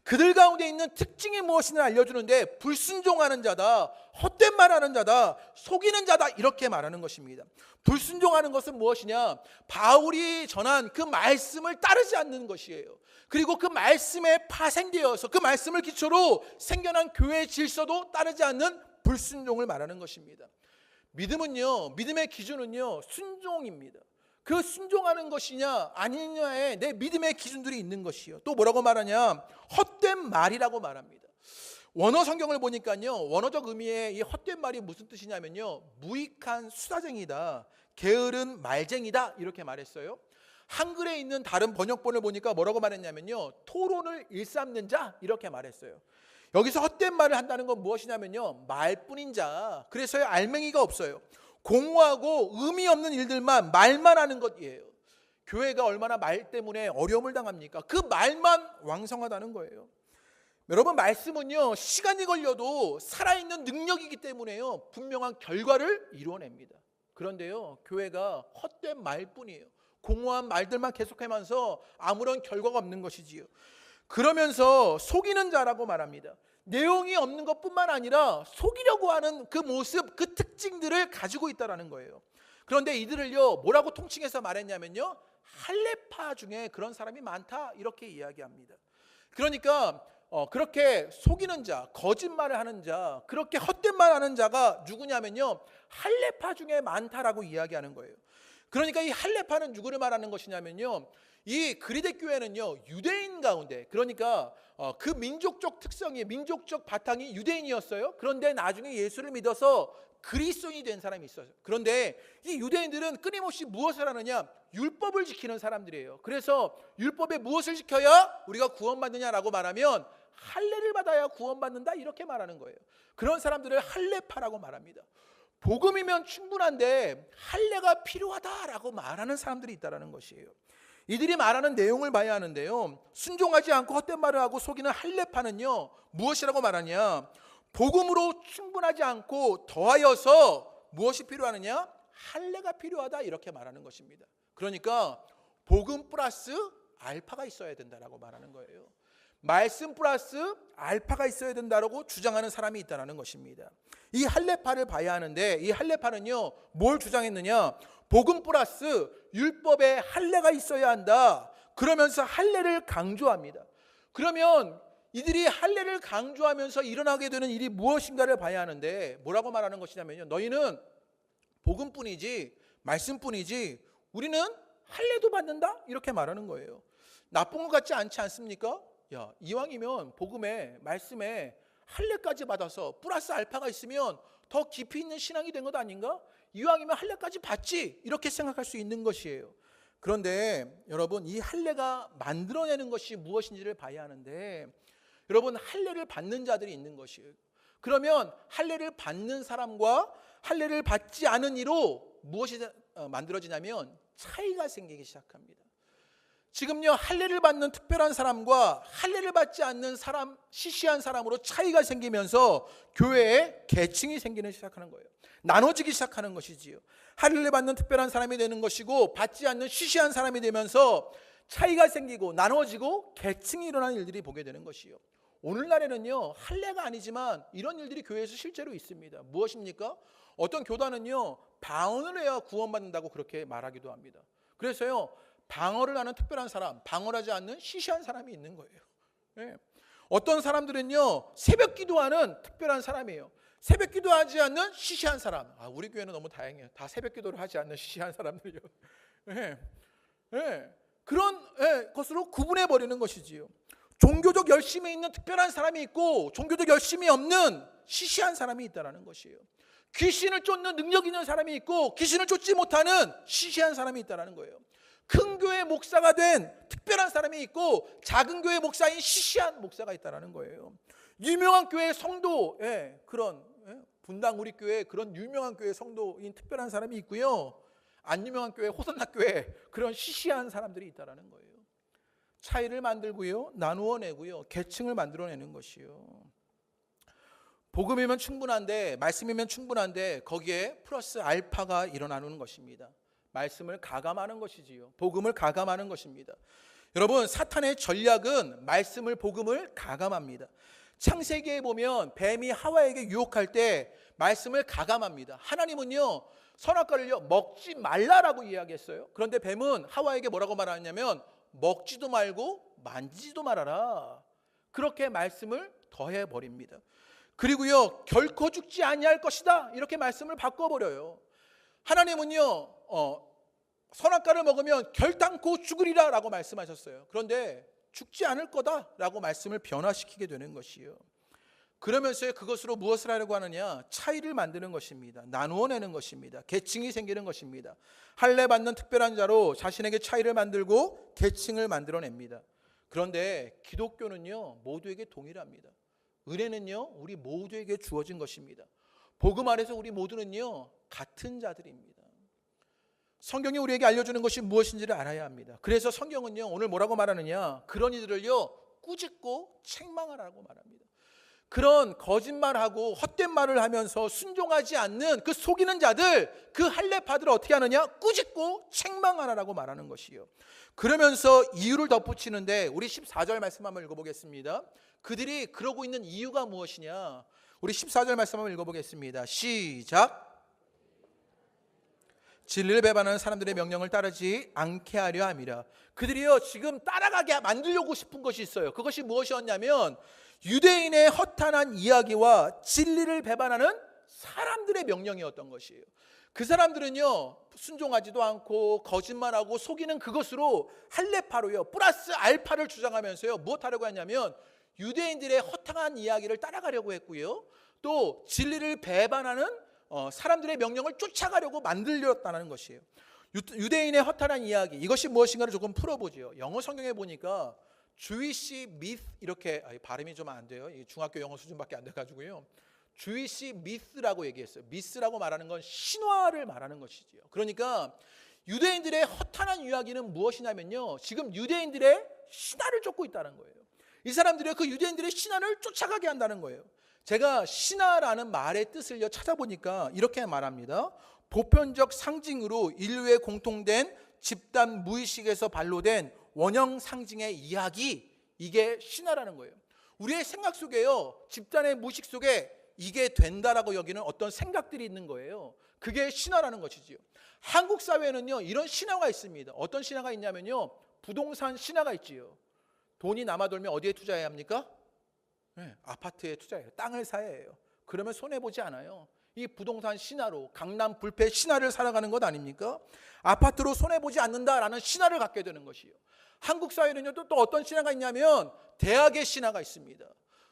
그들 가운데 있는 특징이 무엇인지 알려주는데 불순종하는 자다, 헛된 말하는 자다, 속이는 자다, 이렇게 말하는 것입니다. 불순종하는 것은 무엇이냐? 바울이 전한 그 말씀을 따르지 않는 것이에요. 그리고 그 말씀에 파생되어서 그 말씀을 기초로 생겨난 교회의 질서도 따르지 않는 불순종을 말하는 것입니다. 믿음은요, 믿음의 기준은요, 순종입니다. 그 순종하는 것이냐 아니냐에 내 믿음의 기준들이 있는 것이요. 또 뭐라고 말하냐? 헛된 말이라고 말합니다. 원어 성경을 보니까요, 원어적 의미의 이 헛된 말이 무슨 뜻이냐면요, 무익한 수다쟁이다, 게으른 말쟁이다, 이렇게 말했어요. 한글에 있는 다른 번역본을 보니까 뭐라고 말했냐면요, 토론을 일삼는 자, 이렇게 말했어요. 여기서 헛된 말을 한다는 건 무엇이냐면요, 말뿐인 자, 그래서요 알맹이가 없어요. 공허하고 의미 없는 일들만 말만 하는 것이에요. 교회가 얼마나 말 때문에 어려움을 당합니까? 그 말만 왕성하다는 거예요. 여러분, 말씀은요, 시간이 걸려도 살아있는 능력이기 때문에요, 분명한 결과를 이루어냅니다. 그런데요, 교회가 헛된 말뿐이에요. 공허한 말들만 계속하면서 아무런 결과가 없는 것이지요. 그러면서 속이는 자라고 말합니다. 내용이 없는 것뿐만 아니라 속이려고 하는 그 모습, 그 특징들을 가지고 있다는 거예요. 그런데 이들을요, 뭐라고 통칭해서 말했냐면요, 할례파 중에 그런 사람이 많다, 이렇게 이야기합니다. 그러니까 그렇게 속이는 자, 거짓말을 하는 자, 그렇게 헛된 말 하는 자가 누구냐면요, 할례파 중에 많다라고 이야기하는 거예요. 그러니까 이 할례파는 누구를 말하는 것이냐면요, 이 그리데 교회는요, 유대인 가운데, 그러니까 그 민족적 특성이, 민족적 바탕이 유대인이었어요. 그런데 나중에 예수를 믿어서 그리스도인이 된 사람이 있어요. 그런데 이 유대인들은 끊임없이 무엇을 하느냐? 율법을 지키는 사람들이에요. 그래서 율법에 무엇을 지켜야 우리가 구원받느냐라고 말하면 할례를 받아야 구원받는다, 이렇게 말하는 거예요. 그런 사람들을 할례파라고 말합니다. 복음이면 충분한데 할례가 필요하다라고 말하는 사람들이 있다는 것이에요. 이들이 말하는 내용을 봐야 하는데요, 순종하지 않고 헛된 말을 하고 속이는 할례파는요, 무엇이라고 말하냐? 복음으로 충분하지 않고 더하여서 무엇이 필요하느냐? 할례가 필요하다, 이렇게 말하는 것입니다. 그러니까 복음 플러스 알파가 있어야 된다라고 말하는 거예요. 말씀 플러스 알파가 있어야 된다라고 주장하는 사람이 있다는 것입니다. 이 할례파를 봐야 하는데, 이 할례파는요, 뭘 주장했느냐? 복음 플러스 율법에 할례가 있어야 한다, 그러면서 할례를 강조합니다. 그러면 이들이 할례를 강조하면서 일어나게 되는 일이 무엇인가를 봐야 하는데, 뭐라고 말하는 것이냐면요, 너희는 복음뿐이지 말씀뿐이지 우리는 할례도 받는다, 이렇게 말하는 거예요. 나쁜 것 같지 않지 않습니까? 야, 이왕이면 복음에 말씀에 할례까지 받아서 플러스 알파가 있으면 더 깊이 있는 신앙이 된 것 아닌가? 이왕이면 할례까지 받지, 이렇게 생각할 수 있는 것이에요. 그런데 여러분, 이 할례가 만들어내는 것이 무엇인지를 봐야 하는데, 여러분, 할례를 받는 자들이 있는 것이에요. 그러면 할례를 받는 사람과 할례를 받지 않은 이로 무엇이 만들어지냐면 차이가 생기기 시작합니다. 지금요, 할례를 받는 특별한 사람과 할례를 받지 않는 사람, 시시한 사람으로 차이가 생기면서 교회에 계층이 생기기 시작하는 거예요. 나눠지기 시작하는 것이지요. 할례를 받는 특별한 사람이 되는 것이고 받지 않는 시시한 사람이 되면서 차이가 생기고 나눠지고 계층이 일어나는 일들이 보게 되는 것이요. 오늘날에는요, 할례가 아니지만 이런 일들이 교회에서 실제로 있습니다. 무엇입니까? 어떤 교단은요, 방언을 해야 구원받는다고 그렇게 말하기도 합니다. 그래서요, 방언을 하는 특별한 사람, 방언을 하지 않는 시시한 사람이 있는 거예요. 네. 어떤 사람들은요, 새벽 기도하는 특별한 사람이에요. 새벽 기도하지 않는 시시한 사람. 우리 교회는 너무 다행이에요. 다 새벽 기도를 하지 않는 시시한 사람들이요. 네. 네. 그런 것으로 구분해 버리는 것이지요. 종교적 열심이 있는 특별한 사람이 있고 종교적 열심이 없는 시시한 사람이 있다는 것이에요. 귀신을 쫓는 능력 있는 사람이 있고 귀신을 쫓지 못하는 시시한 사람이 있다는 거예요. 큰 교회 목사가 된 특별한 사람이 있고 작은 교회 목사인 시시한 목사가 있다는 거예요. 유명한 교회 성도, 그런 분당 우리 교회 그런 유명한 교회 성도인 특별한 사람이 있고요. 안 유명한 교회 호선나 교회 그런 시시한 사람들이 있다는 거예요. 차이를 만들고요, 나누어 내고요, 계층을 만들어내는 것이요. 복음이면 충분한데, 말씀이면 충분한데 거기에 플러스 알파가 일어나는 것입니다. 말씀을 가감하는 것이지요. 복음을 가감하는 것입니다. 여러분, 사탄의 전략은 말씀을, 복음을 가감합니다. 창세기에 보면 뱀이 하와에게 유혹할 때 말씀을 가감합니다. 하나님은요, 선악과를요 먹지 말라라고 이야기했어요. 그런데 뱀은 하와에게 뭐라고 말하냐면 먹지도 말고 만지지도 말아라. 그렇게 말씀을 더해 버립니다. 그리고요, 결코 죽지 아니할 것이다, 이렇게 말씀을 바꿔버려요. 하나님은요, 선악과를 먹으면 결단코 죽으리라 라고 말씀하셨어요. 그런데 죽지 않을 거다라고 말씀을 변화시키게 되는 것이요. 그러면서 그것으로 무엇을 하려고 하느냐? 차이를 만드는 것입니다. 나누어내는 것입니다. 계층이 생기는 것입니다. 할례 받는 특별한 자로 자신에게 차이를 만들고 계층을 만들어냅니다. 그런데 기독교는요, 모두에게 동일합니다. 은혜는요, 우리 모두에게 주어진 것입니다. 복음 아래서 우리 모두는요, 같은 자들입니다. 성경이 우리에게 알려주는 것이 무엇인지를 알아야 합니다. 그래서 성경은요, 오늘 뭐라고 말하느냐? 그런 이들을요, 꾸짖고 책망하라고 말합니다. 그런 거짓말하고 헛된 말을 하면서 순종하지 않는 그 속이는 자들, 그 할례파들을 어떻게 하느냐? 꾸짖고 책망하라고 말하는 것이요. 그러면서 이유를 덧붙이는데 우리 14절 말씀 한번 읽어보겠습니다. 그들이 그러고 있는 이유가 무엇이냐? 우리 14절 말씀 한번 읽어보겠습니다. 시작. 진리를 배반하는 사람들의 명령을 따르지 않게 하려 함이라. 그들이요, 지금 따라가게 만들려고 싶은 것이 있어요. 그것이 무엇이었냐면 유대인의 허탄한 이야기와 진리를 배반하는 사람들의 명령이었던 것이에요. 그 사람들은요, 순종하지도 않고 거짓말하고 속이는 그것으로 할례파로요, 플러스 알파를 주장하면서요, 무엇하려고 했냐면 유대인들의 허탄한 이야기를 따라가려고 했고요, 또 진리를 배반하는 사람들의 명령을 쫓아가려고 만들렸다는 것이에요. 유대인의 허탄한 이야기, 이것이 무엇인가를 조금 풀어보죠. 영어 성경에 보니까 Jewish myth, 이렇게 발음이 좀 안 돼요. 중학교 영어 수준밖에 안 돼가지고요. Jewish myth라고 얘기했어요. myth라고 말하는 건 신화를 말하는 것이지요. 그러니까 유대인들의 허탄한 이야기는 무엇이냐면요, 지금 유대인들의 신화를 쫓고 있다는 거예요. 이 사람들이 그 유대인들의 신화를 쫓아가게 한다는 거예요. 제가 신화라는 말의 뜻을 찾아보니까 이렇게 말합니다. 보편적 상징으로 인류의 공통된 집단 무의식에서 발로된 원형 상징의 이야기, 이게 신화라는 거예요. 우리의 생각 속에요, 집단의 무의식 속에 이게 된다라고 여기는 어떤 생각들이 있는 거예요. 그게 신화라는 것이지요. 한국 사회에는요, 이런 신화가 있습니다. 어떤 신화가 있냐면요, 부동산 신화가 있지요. 돈이 남아돌면 어디에 투자해야 합니까? 아파트에 투자해요. 땅을 사야 해요. 그러면 손해보지 않아요. 이 부동산 신화로, 강남 불패 신화를 살아가는 것 아닙니까? 아파트로 손해보지 않는다라는 신화를 갖게 되는 것이요. 한국 사회는요, 또 어떤 신화가 있냐면 대학의 신화가 있습니다.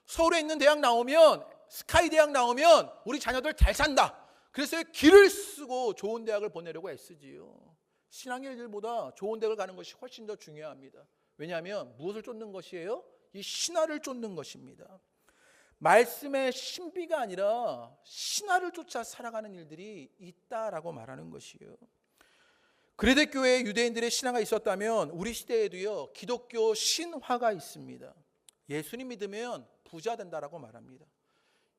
서울에 있는 대학 나오면, 스카이 대학 나오면 우리 자녀들 잘 산다. 그래서 길을 쓰고 좋은 대학을 보내려고 애쓰지요. 신앙의 일보다 좋은 대학을 가는 것이 훨씬 더 중요합니다. 왜냐하면 무엇을 쫓는 것이에요? 이 신화를 쫓는 것입니다. 말씀의 신비가 아니라 신화를 쫓아 살아가는 일들이 있다라고 말하는 것이에요. 그레데 교회에 유대인들의 신화가 있었다면 우리 시대에도요 기독교 신화가 있습니다. 예수님 믿으면 부자 된다라고 말합니다.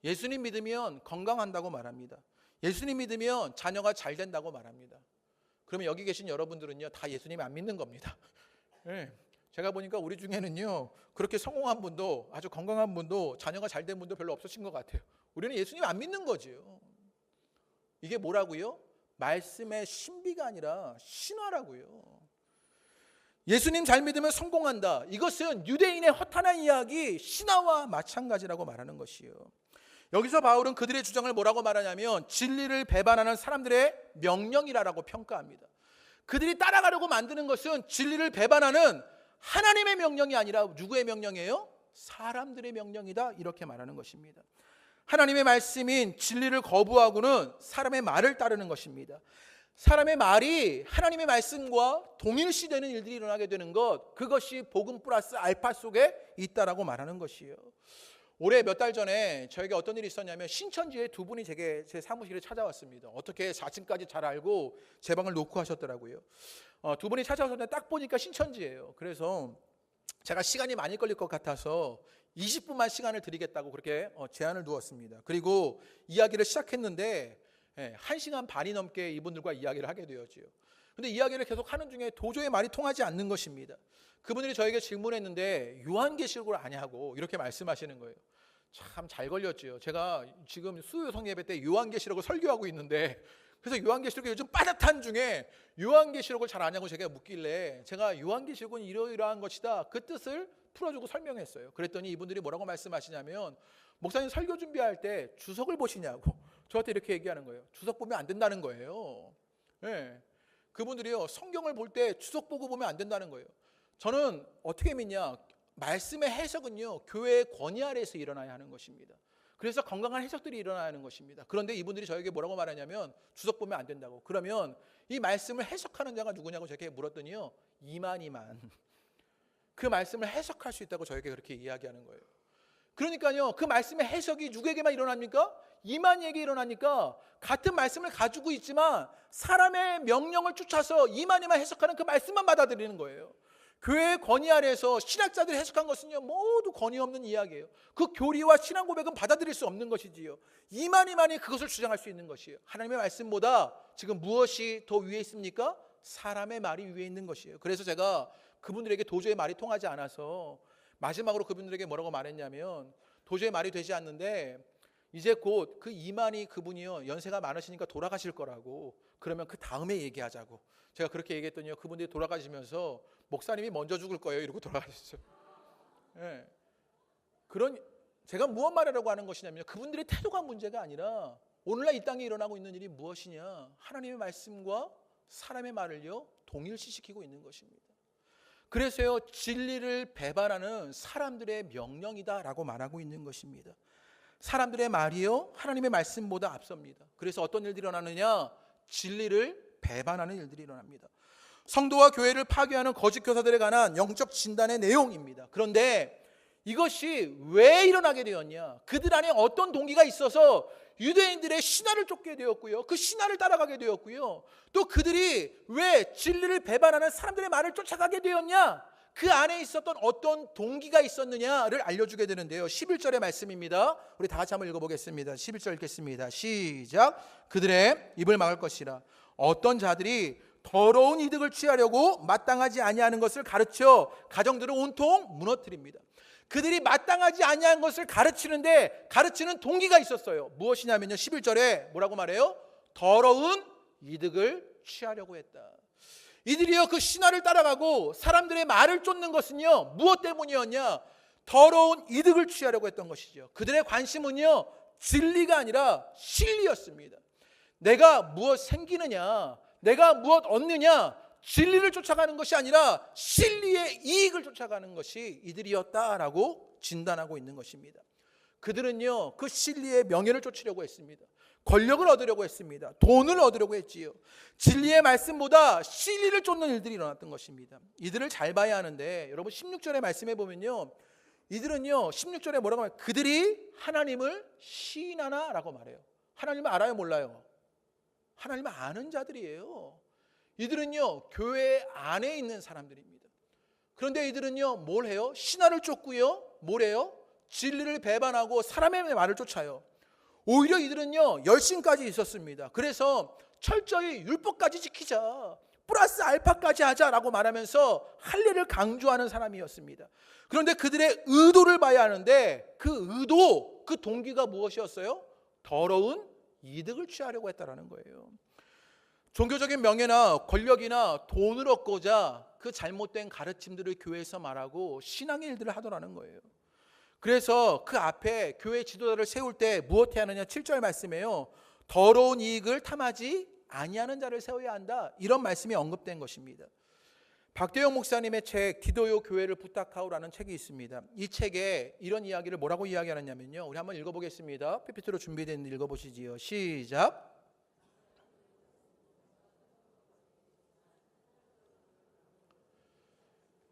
예수님 믿으면 건강한다고 말합니다. 예수님 믿으면 자녀가 잘 된다고 말합니다. 그러면 여기 계신 여러분들은요 다 예수님 안 믿는 겁니다. 네. 제가 보니까 우리 중에는요 그렇게 성공한 분도 아주 건강한 분도 자녀가 잘 된 분도 별로 없으신 것 같아요. 우리는 예수님 안 믿는 거지요. 이게 뭐라고요? 말씀의 신비가 아니라 신화라고요. 예수님 잘 믿으면 성공한다. 이것은 유대인의 허탄한 이야기, 신화와 마찬가지라고 말하는 것이요. 여기서 바울은 그들의 주장을 뭐라고 말하냐면 진리를 배반하는 사람들의 명령이라고 평가합니다. 그들이 따라가려고 만드는 것은 진리를 배반하는 하나님의 명령이 아니라 누구의 명령이에요? 사람들의 명령이다 이렇게 말하는 것입니다. 하나님의 말씀인 진리를 거부하고는 사람의 말을 따르는 것입니다. 사람의 말이 하나님의 말씀과 동일시되는 일들이 일어나게 되는 것, 그것이 복음 플러스 알파 속에 있다라고 말하는 것이에요. 올해 몇 달 전에 저에게 어떤 일이 있었냐면 신천지에 두 분이 제 사무실에 찾아왔습니다. 어떻게 4층까지 잘 알고 제 방을 놓고 하셨더라고요. 두 분이 찾아오셨는데 딱 보니까 신천지예요. 그래서 제가 시간이 많이 걸릴 것 같아서 20분만 시간을 드리겠다고 그렇게 제한을 두었습니다. 그리고 이야기를 시작했는데 1시간 반이 넘게 이분들과 이야기를 하게 되었지요. 근데 이야기를 계속 하는 중에 도저히 말이 통하지 않는 것입니다. 그분들이 저에게 질문했는데 요한계시록을 아냐고 이렇게 말씀하시는 거예요. 참 잘 걸렸지요. 제가 지금 수요성 예배 때 요한계시록을 설교하고 있는데 그래서 요한계시록이 요즘 빠듯한 중에 요한계시록을 잘 아냐고 제가 묻길래 제가 요한계시록은 이러이러한 것이다 그 뜻을 풀어주고 설명했어요. 그랬더니 이분들이 뭐라고 말씀하시냐면 목사님 설교 준비할 때 주석을 보시냐고 저한테 이렇게 얘기하는 거예요. 주석 보면 안 된다는 거예요. 네. 그분들이요 성경을 볼 때 주석 보고 보면 안 된다는 거예요. 저는 어떻게 믿냐? 말씀의 해석은요 교회의 권위 아래에서 일어나야 하는 것입니다. 그래서 건강한 해석들이 일어나야 하는 것입니다. 그런데 이분들이 저에게 뭐라고 말하냐면 주석 보면 안 된다고. 그러면 이 말씀을 해석하는 자가 누구냐고 저에게 물었더니요 이만희만 그 말씀을 해석할 수 있다고 저에게 그렇게 이야기하는 거예요. 그러니까요 그 말씀의 해석이 누구에게만 일어납니까? 이만희에게 일어나니까 같은 말씀을 가지고 있지만 사람의 명령을 쫓아서 이만희만 해석하는 그 말씀만 받아들이는 거예요. 교회의 권위 아래에서 신학자들이 해석한 것은요 모두 권위 없는 이야기예요. 그 교리와 신앙 고백은 받아들일 수 없는 것이지요. 이만희만이 그것을 주장할 수 있는 것이에요. 하나님의 말씀보다 지금 무엇이 더 위에 있습니까? 사람의 말이 위에 있는 것이에요. 그래서 제가 그분들에게 도저히 말이 통하지 않아서 마지막으로 그분들에게 뭐라고 말했냐면 도저히 말이 되지 않는데 이제 곧 그 이만희 그분이요 연세가 많으시니까 돌아가실 거라고 그러면 그 다음에 얘기하자고 제가 그렇게 얘기했더니요 그분들이 돌아가시면서 목사님이 먼저 죽을 거예요 이러고 돌아가셨어요. 네. 그런 제가 무엇 말하려고 하는 것이냐면 그분들의 태도가 문제가 아니라 오늘날 이 땅에 일어나고 있는 일이 무엇이냐 하나님의 말씀과 사람의 말을요 동일시시키고 있는 것입니다. 그래서요 진리를 배반하는 사람들의 명령이다라고 말하고 있는 것입니다. 사람들의 말이요 하나님의 말씀보다 앞섭니다. 그래서 어떤 일들이 일어나느냐 진리를 배반하는 일들이 일어납니다. 성도와 교회를 파괴하는 거짓 교사들에 관한 영적 진단의 내용입니다. 그런데 이것이 왜 일어나게 되었냐? 그들 안에 어떤 동기가 있어서 유대인들의 신화를 쫓게 되었고요. 그 신화를 따라가게 되었고요. 또 그들이 왜 진리를 배반하는 사람들의 말을 쫓아가게 되었냐? 그 안에 있었던 어떤 동기가 있었느냐를 알려주게 되는데요. 11절의 말씀입니다. 우리 다 같이 한번 읽어보겠습니다. 11절 읽겠습니다. 시작. 그들의 입을 막을 것이라. 어떤 자들이 더러운 이득을 취하려고 마땅하지 아니하는 것을 가르쳐 가정들을 온통 무너뜨립니다. 그들이 마땅하지 아니한 것을 가르치는데 가르치는 동기가 있었어요. 무엇이냐면요 11절에 뭐라고 말해요? 더러운 이득을 취하려고 했다. 이들이요 그 신화를 따라가고 사람들의 말을 쫓는 것은요 무엇 때문이었냐? 더러운 이득을 취하려고 했던 것이죠. 그들의 관심은요 진리가 아니라 실리였습니다. 내가 무엇 생기느냐, 내가 무엇 얻느냐, 진리를 쫓아가는 것이 아니라 실리의 이익을 쫓아가는 것이 이들이었다라고 진단하고 있는 것입니다. 그들은요 그 진리의 명예를 쫓으려고 했습니다. 권력을 얻으려고 했습니다. 돈을 얻으려고 했지요. 진리의 말씀보다 진리를 쫓는 일들이 일어났던 것입니다. 이들을 잘 봐야 하는데, 여러분 16절의 말씀에 보면요, 이들은요 16절에 뭐라고 하면 그들이 하나님을 시인하나 라고 말해요. 하나님을 알아요, 몰라요? 하나님을 아는 자들이에요. 이들은요 교회 안에 있는 사람들입니다. 그런데 이들은요 뭘 해요? 신화를 쫓고요, 뭘 해요? 진리를 배반하고 사람의 말을 쫓아요. 오히려 이들은요 열심까지 있었습니다. 그래서 철저히 율법까지 지키자, 플러스 알파까지 하자라고 말하면서 할례를 강조하는 사람이었습니다. 그런데 그들의 의도를 봐야 하는데, 그 의도, 그 동기가 무엇이었어요? 더러운 이득을 취하려고 했다라는 거예요. 종교적인 명예나 권력이나 돈을 얻고자 그 잘못된 가르침들을 교회에서 말하고 신앙의 일들을 하더라는 거예요. 그래서 그 앞에 교회 지도자를 세울 때 무엇 해야 하느냐, 7절 말씀에요, 더러운 이익을 탐하지 아니하는 자를 세워야 한다, 이런 말씀이 언급된 것입니다. 박대영 목사님의 책 기도요 교회를 부탁하오라는 책이 있습니다. 이 책에 이런 이야기를 뭐라고 이야기하느냐면요, 우리 한번 읽어보겠습니다. PPT로 준비된 일 읽어보시지요. 시작.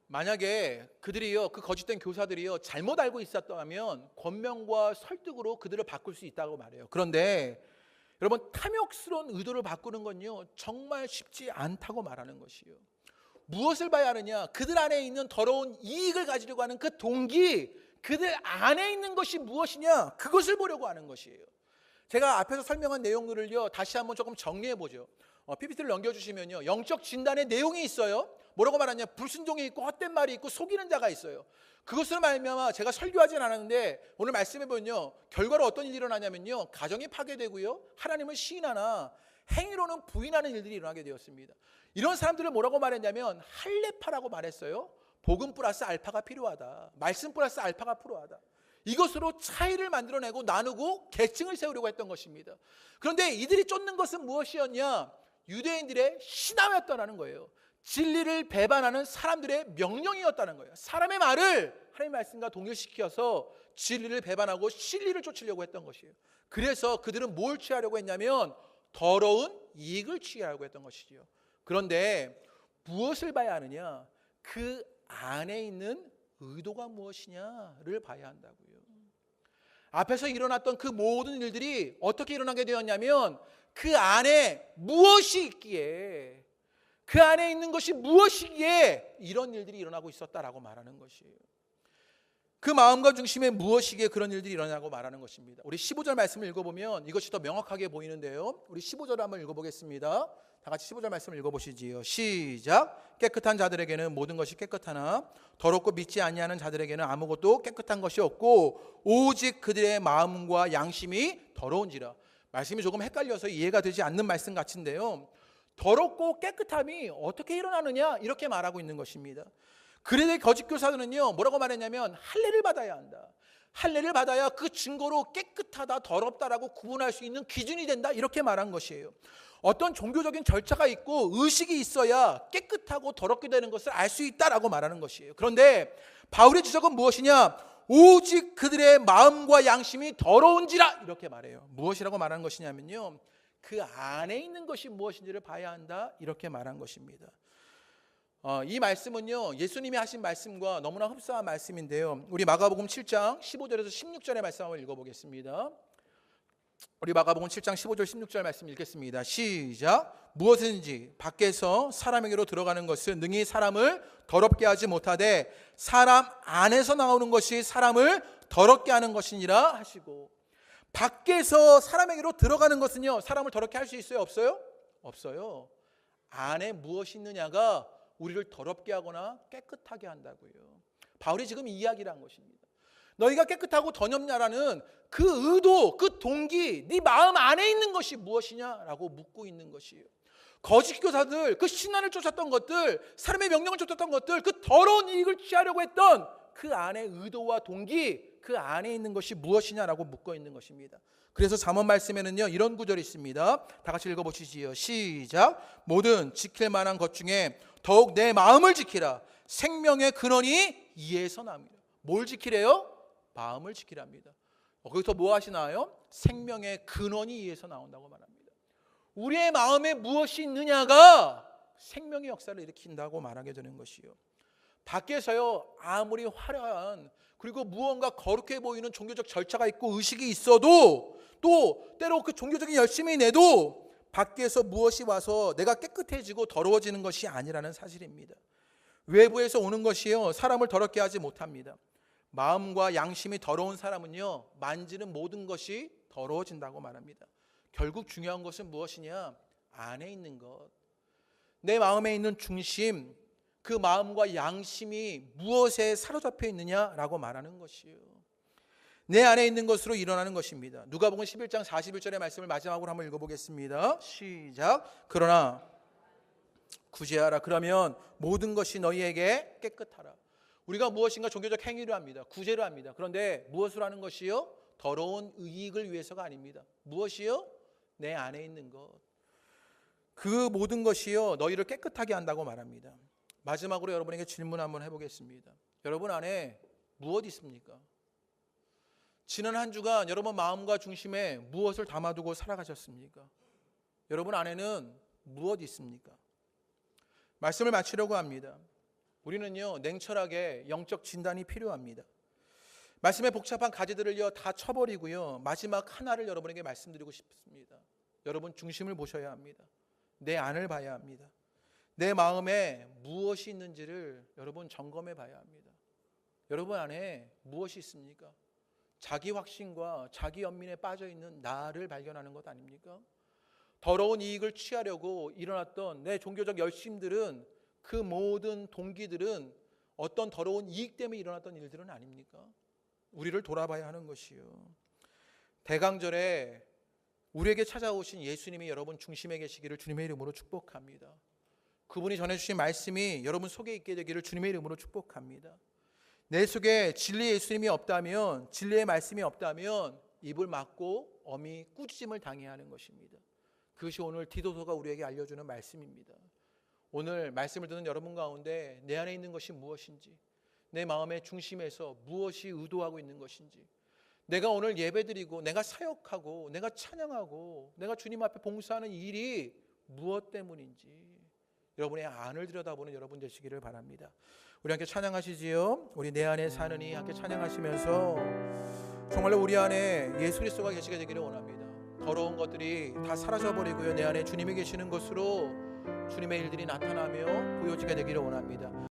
만약에 그들이요, 그 거짓된 교사들이요 잘못 알고 있었다면 권명과 설득으로 그들을 바꿀 수 있다고 말해요. 그런데 여러분, 탐욕스러운 의도를 바꾸는 건요 정말 쉽지 않다고 말하는 것이요. 무엇을 봐야 하느냐, 그들 안에 있는 더러운 이익을 가지려고 하는 그 동기, 그들 안에 있는 것이 무엇이냐, 그것을 보려고 하는 것이에요. 제가 앞에서 설명한 내용들을요 다시 한번 조금 정리해 보죠. PPT를 넘겨주시면요, 영적 진단의 내용이 있어요. 뭐라고 말하냐, 불순종이 있고 헛된 말이 있고 속이는 자가 있어요. 그것을 말미암아 제가 설교하진 않았는데 오늘 말씀해 보면요, 결과로 어떤 일이 일어나냐면요, 가정이 파괴되고요, 하나님을 시인하나 행위로는 부인하는 일들이 일어나게 되었습니다. 이런 사람들을 뭐라고 말했냐면 할례파라고 말했어요. 복음 플러스 알파가 필요하다, 말씀 플러스 알파가 필요하다. 이것으로 차이를 만들어내고 나누고 계층을 세우려고 했던 것입니다. 그런데 이들이 쫓는 것은 무엇이었냐, 유대인들의 신앙이었다는 거예요. 진리를 배반하는 사람들의 명령이었다는 거예요. 사람의 말을 하나님의 말씀과 동일시켜서 진리를 배반하고 진리를 쫓으려고 했던 것이에요. 그래서 그들은 뭘 취하려고 했냐면 더러운 이익을 취하려고 했던 것이지요. 그런데 무엇을 봐야 하느냐, 그 안에 있는 의도가 무엇이냐를 봐야 한다고요. 앞에서 일어났던 그 모든 일들이 어떻게 일어나게 되었냐면 그 안에 무엇이 있기에, 그 안에 있는 것이 무엇이기에 이런 일들이 일어나고 있었다라고 말하는 것이에요. 그 마음과 중심에 무엇이기에 그런 일들이 일어나고 말하는 것입니다. 우리 15절 말씀을 읽어보면 이것이 더 명확하게 보이는데요, 우리 15절 한번 읽어보겠습니다. 다 같이 15절 말씀을 읽어보시지요. 시작. 깨끗한 자들에게는 모든 것이 깨끗하나 더럽고 믿지 아니하는 자들에게는 아무것도 깨끗한 것이 없고 오직 그들의 마음과 양심이 더러운지라. 말씀이 조금 헷갈려서 이해가 되지 않는 말씀 같은데요, 더럽고 깨끗함이 어떻게 일어나느냐, 이렇게 말하고 있는 것입니다. 그들의 거짓 교사들은요 뭐라고 말했냐면 할례를 받아야 한다, 할례를 받아야 그 증거로 깨끗하다 더럽다라고 구분할 수 있는 기준이 된다, 이렇게 말한 것이에요. 어떤 종교적인 절차가 있고 의식이 있어야 깨끗하고 더럽게 되는 것을 알 수 있다라고 말하는 것이에요. 그런데 바울의 지적은 무엇이냐, 오직 그들의 마음과 양심이 더러운지라, 이렇게 말해요. 무엇이라고 말하는 것이냐면요, 그 안에 있는 것이 무엇인지를 봐야 한다, 이렇게 말한 것입니다. 이 말씀은요 예수님이 하신 말씀과 너무나 흡사한 말씀인데요, 우리 마가복음 7장 15절에서 16절의 말씀 한번 읽어보겠습니다. 우리 마가복음 7장 15절 16절 말씀 읽겠습니다. 시작. 무엇이든지 밖에서 사람에게로 들어가는 것은 능히 사람을 더럽게 하지 못하되 사람 안에서 나오는 것이 사람을 더럽게 하는 것이니라 하시고. 밖에서 사람에게로 들어가는 것은요 사람을 더럽게 할 수 있어요, 없어요? 없어요. 안에 무엇이 있느냐가 우리를 더럽게 하거나 깨끗하게 한다고요. 바울이 지금 이야기를 한 것입니다. 너희가 깨끗하고 더럽냐라는 그 의도, 그 동기, 네 마음 안에 있는 것이 무엇이냐라고 묻고 있는 것이에요. 거짓 교사들, 그 신앙을 쫓았던 것들, 사람의 명령을 쫓았던 것들, 그 더러운 이익을 취하려고 했던 그 안에 의도와 동기, 그 안에 있는 것이 무엇이냐라고 묻고 있는 것입니다. 그래서 잠언 말씀에는요 이런 구절이 있습니다. 다 같이 읽어보시지요. 시작. 모든 지킬 만한 것 중에 더욱 내 마음을 지키라. 생명의 근원이 이에서 납니다. 뭘 지키래요? 마음을 지키랍니다. 거기서 뭐 하시나요? 생명의 근원이 이에서 나온다고 말합니다. 우리의 마음에 무엇이 있느냐가 생명의 역사를 일으킨다고 말하게 되는 것이요. 밖에서요 아무리 화려한 그리고 무언가 거룩해 보이는 종교적 절차가 있고 의식이 있어도 또 때로 그 종교적인 열심히 내도 밖에서 무엇이 와서 내가 깨끗해지고 더러워지는 것이 아니라는 사실입니다. 외부에서 오는 것이요 사람을 더럽게 하지 못합니다. 마음과 양심이 더러운 사람은요 만지는 모든 것이 더러워진다고 말합니다. 결국 중요한 것은 무엇이냐? 안에 있는 것. 내 마음에 있는 중심, 그 마음과 양심이 무엇에 사로잡혀 있느냐라고 말하는 것이요. 내 안에 있는 것으로 일어나는 것입니다. 누가복음 11장 41절의 말씀을 마지막으로 한번 읽어보겠습니다. 시작. 그러나 구제하라. 그러면 모든 것이 너희에게 깨끗하라. 우리가 무엇인가 종교적 행위를 합니다. 구제를 합니다. 그런데 무엇을 하는 것이요? 더러운 이익을 위해서가 아닙니다. 무엇이요? 내 안에 있는 것. 그 모든 것이요 너희를 깨끗하게 한다고 말합니다. 마지막으로 여러분에게 질문 한번 해보겠습니다. 여러분 안에 무엇이 있습니까? 지난 한 주간 여러분 마음과 중심에 무엇을 담아두고 살아가셨습니까? 여러분 안에는 무엇이 있습니까? 말씀을 마치려고 합니다. 우리는요 냉철하게 영적 진단이 필요합니다. 말씀의 복잡한 가지들을요 다 쳐버리고요 마지막 하나를 여러분에게 말씀드리고 싶습니다. 여러분 중심을 보셔야 합니다. 내 안을 봐야 합니다. 내 마음에 무엇이 있는지를 여러분 점검해 봐야 합니다. 여러분 안에 무엇이 있습니까? 자기 확신과 자기 연민에 빠져 있는 나를 발견하는 것 아닙니까? 더러운 이익을 취하려고 일어났던 내 종교적 열심들은 그 모든 동기들은 어떤 더러운 이익 때문에 일어났던 일들은 아닙니까? 우리를 돌아봐야 하는 것이요. 대강절에 우리에게 찾아오신 예수님이 여러분 중심에 계시기를 주님의 이름으로 축복합니다. 그분이 전해주신 말씀이 여러분 속에 있게 되기를 주님의 이름으로 축복합니다. 내 속에 진리의 예수님이 없다면, 진리의 말씀이 없다면 입을 막고 엄히 꾸짖음을 당해야 하는 것입니다. 그것이 오늘 디도서가 우리에게 알려주는 말씀입니다. 오늘 말씀을 듣는 여러분 가운데 내 안에 있는 것이 무엇인지, 내 마음의 중심에서 무엇이 의도하고 있는 것인지, 내가 오늘 예배드리고 내가 사역하고 내가 찬양하고 내가 주님 앞에 봉사하는 일이 무엇 때문인지 여러분의 안을 들여다보는 여러분 되시기를 바랍니다. 우리 함께 찬양하시지요. 우리 내 안에 사는 이 함께 찬양하시면서 정말로 우리 안에 예수 그리스도가 계시게 되기를 원합니다. 더러운 것들이 다 사라져버리고요 내 안에 주님이 계시는 것으로 주님의 일들이 나타나며 보여지게 되기를 원합니다.